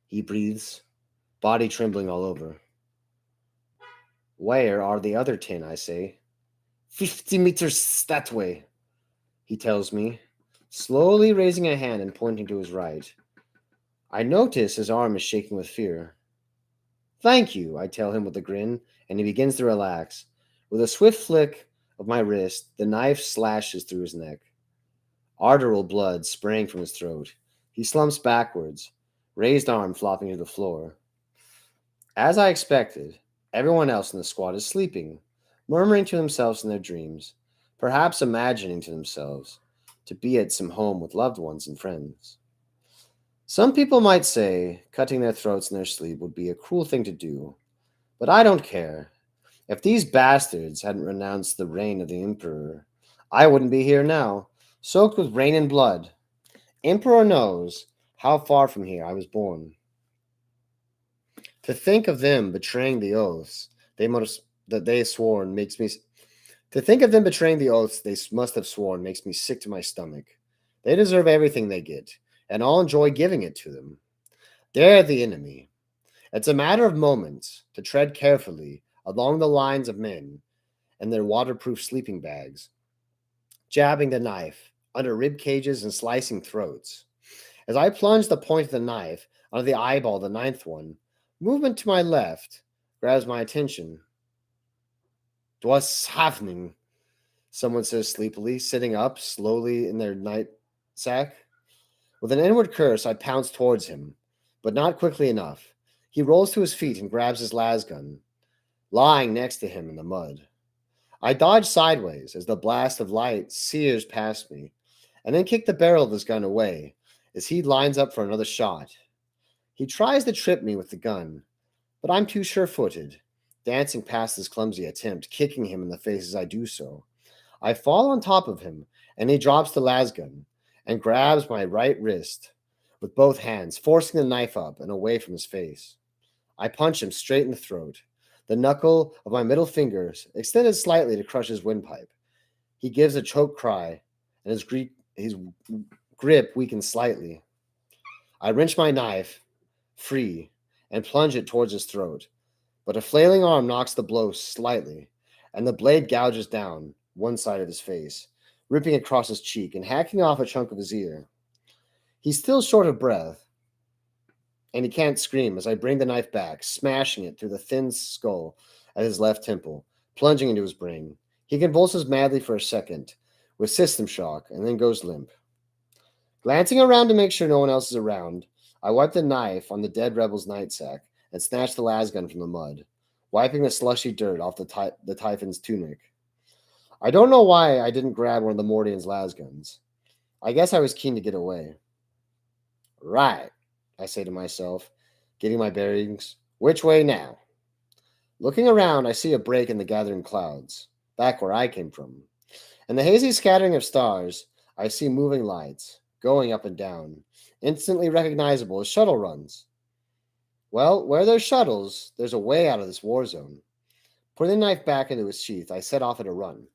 he breathes, body trembling all over. Where are the other 10, I say? 50 meters that way, he tells me, slowly raising a hand and pointing to his right. I notice his arm is shaking with fear. Thank you, I tell him with a grin, and he begins to relax. With a swift flick of my wrist, the knife slashes through his neck. Arterial blood spraying from his throat. He slumps backwards, raised arm flopping to the floor. As I expected, everyone else in the squad is sleeping, murmuring to themselves in their dreams, perhaps imagining to themselves to be at some home with loved ones and friends. Some people might say cutting their throats in their sleep would be a cruel thing to do, but I don't care. If these bastards hadn't renounced the reign of the Emperor, I wouldn't be here now, soaked with rain and blood. Emperor knows how far from here I was born. To think of them betraying the oaths they must that they sworn makes me to think of them betraying the oaths they must have sworn makes me sick to my stomach. They deserve everything they get, and I'll enjoy giving it to them. They're the enemy. It's a matter of moments to tread carefully along the lines of men and their waterproof sleeping bags, jabbing the knife under rib cages and slicing throats. As I plunge the point of the knife under the eyeball of the ninth one, movement to my left grabs my attention. What's happening? Someone says sleepily, sitting up slowly in their night sack. With an inward curse, I pounce towards him, but not quickly enough. He rolls to his feet and grabs his lasgun, lying next to him in the mud. I dodge sideways as the blast of light sears past me, and then kick the barrel of his gun away as he lines up for another shot. He tries to trip me with the gun, but I'm too sure-footed, dancing past his clumsy attempt, kicking him in the face as I do so. I fall on top of him, and he drops the lasgun and grabs my right wrist with both hands, forcing the knife up and away from his face. I punch him straight in the throat, the knuckle of my middle fingers extended slightly to crush his windpipe. He gives a choked cry, and his grip weakens slightly. I wrench my knife free and plunge it towards his throat, but a flailing arm knocks the blow slightly, and the blade gouges down one side of his face, ripping across his cheek and hacking off a chunk of his ear. He's still short of breath, and he can't scream as I bring the knife back, smashing it through the thin skull at his left temple, plunging into his brain. He convulses madly for a second, with system shock, and then goes limp. Glancing around to make sure no one else is around, I wipe the knife on the dead rebel's nightsack and snatch the lasgun from the mud, wiping the slushy dirt off the Typhon's tunic. I don't know why I didn't grab one of the Mordian's lasguns. I guess I was keen to get away. Right, I say to myself, getting my bearings. Which way now? Looking around, I see a break in the gathering clouds, back where I came from. In the hazy scattering of stars, I see moving lights, going up and down, instantly recognizable as shuttle runs. Well, where there's shuttles, there's a way out of this war zone. Putting the knife back into its sheath, I set off at a run.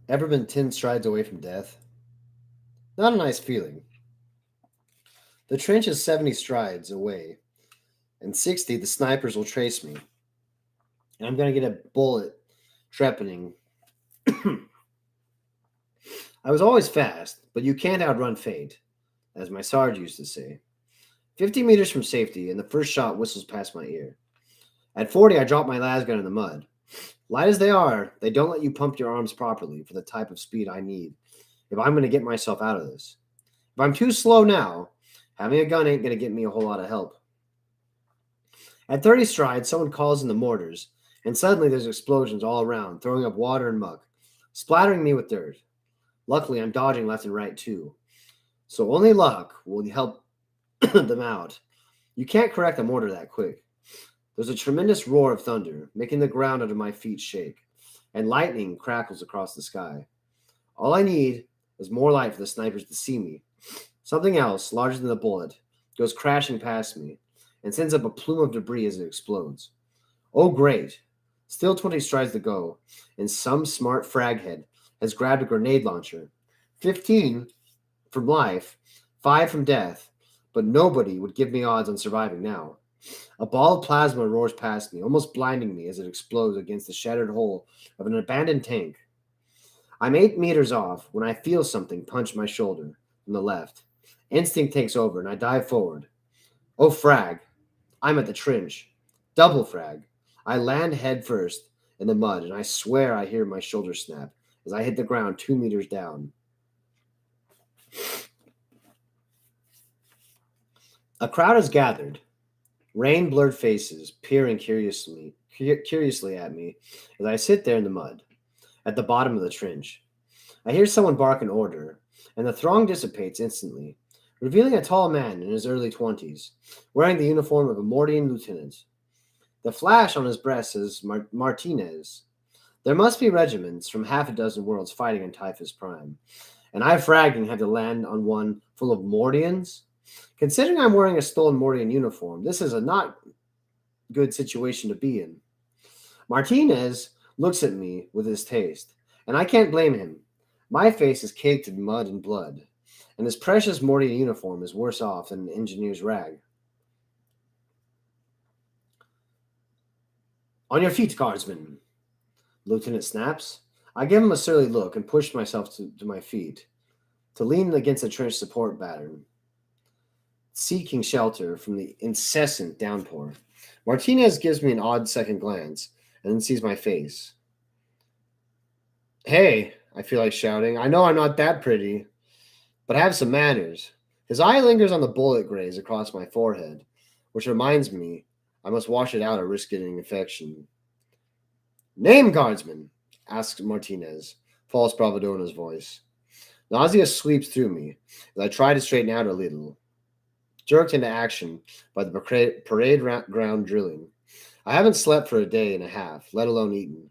Ever been 10 strides away from death? Not a nice feeling. The trench is 70 strides away, and 60 the snipers will trace me, and I'm going to get a bullet trepanning. I was always fast, but you can't outrun fate, as my Sarge used to say. 50 meters from safety, and the first shot whistles past my ear. At 40, I drop my lasgun in the mud. Light as they are, they don't let you pump your arms properly for the type of speed I need if I'm going to get myself out of this. If I'm too slow now, Having a gun ain't going to get me a whole lot of help. At 30 strides, someone calls in the mortars, and suddenly there's explosions all around, throwing up water and muck, splattering me with dirt. Luckily, I'm dodging left and right too, so only luck will help them out. You can't correct a mortar that quick. There's a tremendous roar of thunder, making the ground under my feet shake, and lightning crackles across the sky. All I need is more light for the snipers to see me. Something else, larger than the bullet, goes crashing past me and sends up a plume of debris as it explodes. Oh, great! Still 20 strides to go, and some smart fraghead has grabbed a grenade launcher. 15 from life, 5 from death, but nobody would give me odds on surviving now. A ball of plasma roars past me, almost blinding me as it explodes against the shattered hull of an abandoned tank. I'm 8 meters off when I feel something punch my shoulder from the left. Instinct takes over and I dive forward. Oh, frag. I'm at the trench. Double frag. I land head first in the mud and I swear I hear my shoulder snap as I hit the ground 2 meters down. A crowd has gathered, rain blurred faces peering curiously at me as I sit there in the mud at the bottom of the trench. I hear someone bark an order, and the throng dissipates instantly, revealing a tall man in his early 20s, wearing the uniform of a Mordian lieutenant. The flash on his breast says Martinez. There must be regiments from half a dozen worlds fighting in Typhus Prime, and I fragging had to land on one full of Mordians? Considering I'm wearing a stolen Mordian uniform, this is a not good situation to be in. Martinez looks at me with his taste, and I can't blame him. My face is caked in mud and blood, and his precious Mordian uniform is worse off than an engineer's rag. On your feet, guardsmen, Lieutenant snaps. I give him a surly look and push myself to my feet, to lean against the trench support batten, seeking shelter from the incessant downpour. Martinez gives me an odd second glance and then sees my face. Hey, I feel like shouting. I know I'm not that pretty, but have some manners. His eye lingers on the bullet graze across my forehead, which reminds me I must wash it out or risk getting infection. Name, guardsman, asks Martinez, false bravado in his voice. Nausea sweeps through me as I try to straighten out a little, jerked into action by the parade ground drilling. I haven't slept for a day and a half, let alone eaten.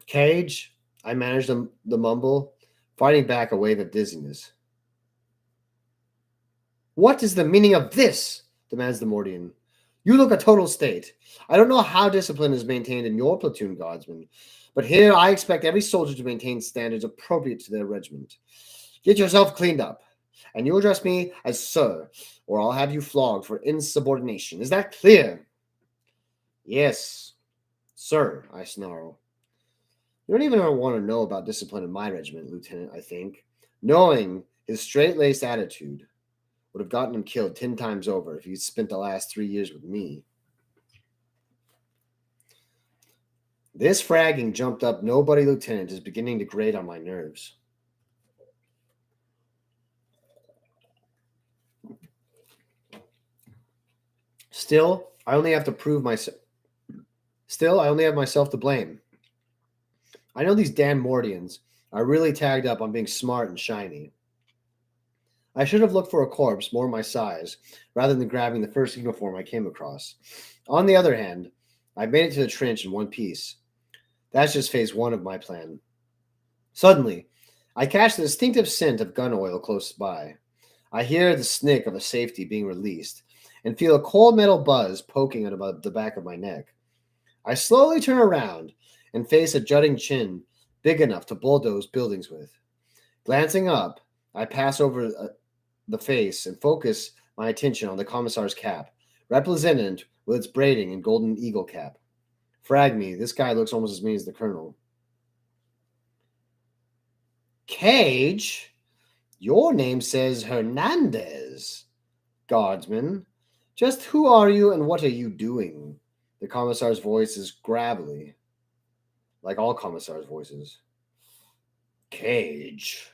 Cage, I managed the mumble, fighting back a wave of dizziness. What is the meaning of this? Demands the Mordian. You look a total state. I don't know how discipline is maintained in your platoon, guardsmen, but here I expect every soldier to maintain standards appropriate to their regiment. Get yourself cleaned up, and you address me as sir, or I'll have you flogged for insubordination. Is that clear? Yes, sir, I snarl. You don't even want to know about discipline in my regiment, Lieutenant, I think. Knowing his straight-laced attitude would have gotten him killed 10 times over if he'd spent the last 3 years with me. This fragging jumped up nobody lieutenant is beginning to grate on my nerves. Still, I only have myself to blame. I know these damn Mordians are really tagged up on being smart and shiny. I should have looked for a corpse more my size rather than grabbing the first uniform I came across. On the other hand, I made it to the trench in one piece. That's just phase one of my plan. Suddenly, I catch the distinctive scent of gun oil close by. I hear the snick of a safety being released and feel a cold metal buzz poking at about the back of my neck. I slowly turn around and face a jutting chin big enough to bulldoze buildings with. Glancing up, I pass over the face and focus my attention on the commissar's cap, resplendent with its braiding and golden eagle cap. Frag me, this guy looks almost as mean as the colonel. Cage? Your name says Hernandez. Guardsman, just who are you and what are you doing? The commissar's voice is gravelly, like all commissars' voices. Cage,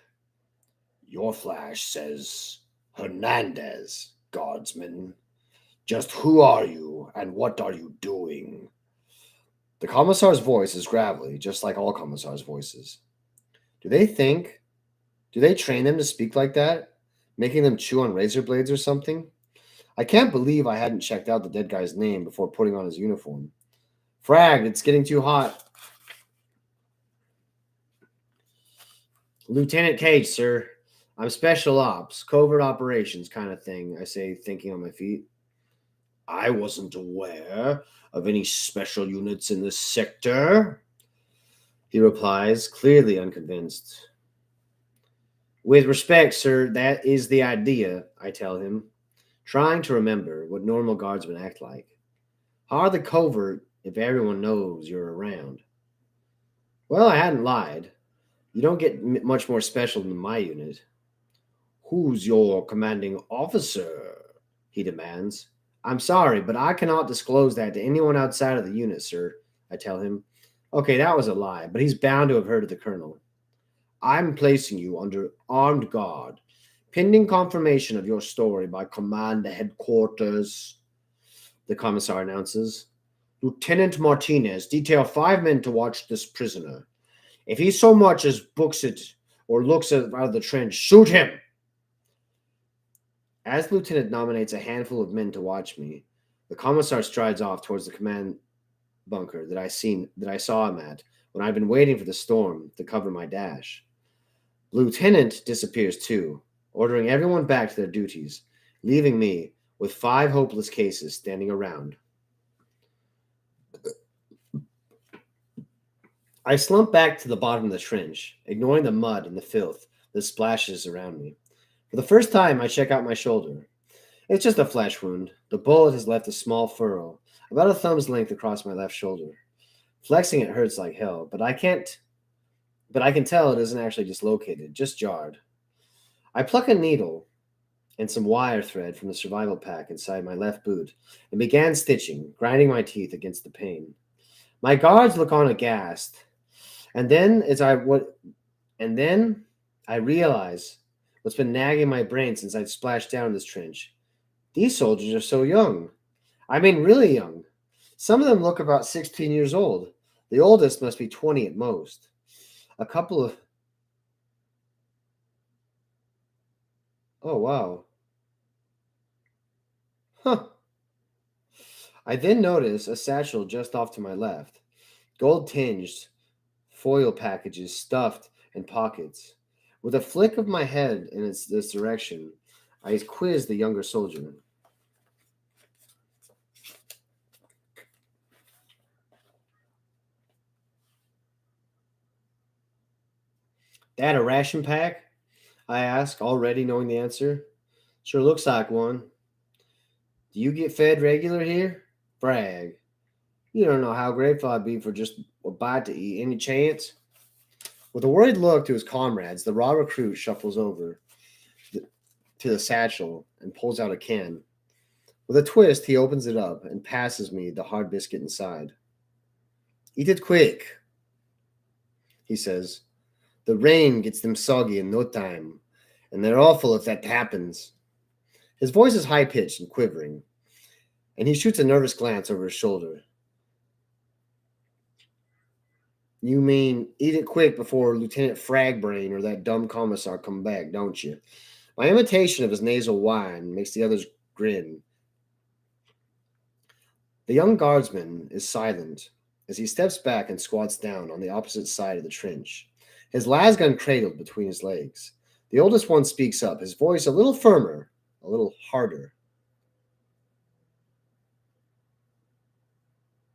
your flash says Hernandez, guardsman. Just who are you and what are you doing? The commissar's voice is gravelly, just like all commissars' voices. Do they think? Do they train them to speak like that? Making them chew on razor blades or something? I can't believe I hadn't checked out the dead guy's name before putting on his uniform. Frag, it's getting too hot. Lieutenant Cage, sir. I'm special ops, covert operations kind of thing, I say, thinking on my feet. I wasn't aware of any special units in this sector, he replies, clearly unconvinced. With respect, sir, that is the idea, I tell him, trying to remember what normal guardsmen act like. How are the covert if everyone knows you're around? Well, I hadn't lied. You don't get much more special than my unit. Who's your commanding officer? He demands. I'm sorry, but I cannot disclose that to anyone outside of the unit, sir, I tell him. Okay, that was a lie, but he's bound to have heard of the colonel. I'm placing you under armed guard, pending confirmation of your story by command headquarters, the commissar announces. Lieutenant Martinez, detail 5 men to watch this prisoner. If he so much as books it or looks out of the trench, shoot him. As the lieutenant nominates a handful of men to watch me, the commissar strides off towards the command bunker that I saw him at when I'd been waiting for the storm to cover my dash. The lieutenant disappears too, ordering everyone back to their duties, leaving me with 5 hopeless cases standing around. I slump back to the bottom of the trench, ignoring the mud and the filth that splashes around me. For the first time, I check out my shoulder. It's just a flesh wound. The bullet has left a small furrow, about a thumb's length across my left shoulder. Flexing it hurts like hell, but I can tell it isn't actually dislocated, just jarred. I pluck a needle and some wire thread from the survival pack inside my left boot and began stitching, grinding my teeth against the pain. My guards look on aghast, and then I realize what's been nagging my brain since I'd splashed down in this trench. These soldiers are so young. I mean, really young. Some of them look about 16 years old. The oldest must be 20 at most. A couple of... Oh, wow. Huh. I then notice a satchel just off to my left. Gold-tinged foil packages stuffed in pockets. With a flick of my head in this direction, I quiz the younger soldier. That a ration pack? I ask, already knowing the answer. Sure looks like one. Do you get fed regular here? Brag. You don't know how grateful I'd be for just a bite to eat. Any chance? With a worried look to his comrades, the raw recruit shuffles over to the satchel and pulls out a can. With a twist, he opens it up and passes me the hard biscuit inside. Eat it quick, he says. The rain gets them soggy in no time, and they're awful if that happens. His voice is high-pitched and quivering, and he shoots a nervous glance over his shoulder. You mean eat it quick before Lieutenant Fragbrain or that dumb commissar come back, don't you? My imitation of his nasal whine makes the others grin. The young guardsman is silent as he steps back and squats down on the opposite side of the trench, his lasgun cradled between his legs. The oldest one speaks up, his voice a little firmer, a little harder.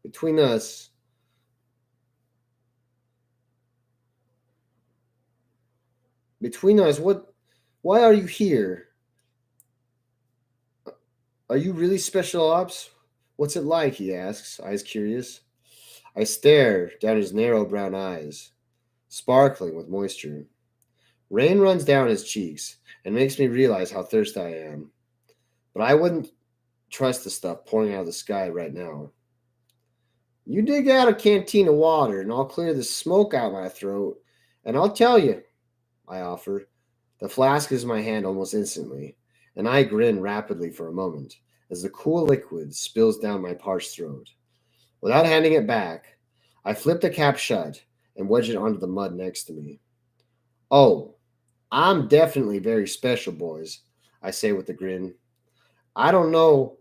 Between us, why are you here? Are you really special ops? What's it like? He asks, eyes curious. I stare down his narrow brown eyes, sparkling with moisture. Rain runs down his cheeks and makes me realize how thirsty I am. But I wouldn't trust the stuff pouring out of the sky right now. You dig out a canteen of water and I'll clear the smoke out my throat, and I'll tell you, I offer. The flask is in my hand almost instantly, and I grin rapidly for a moment as the cool liquid spills down my parched throat. Without handing it back, I flip the cap shut and wedge it onto the mud next to me. Oh, I'm definitely very special, boys, I say with a grin. I don't know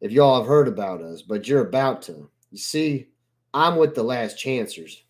if y'all have heard about us, but you're about to. You see, I'm with the Last Chancers.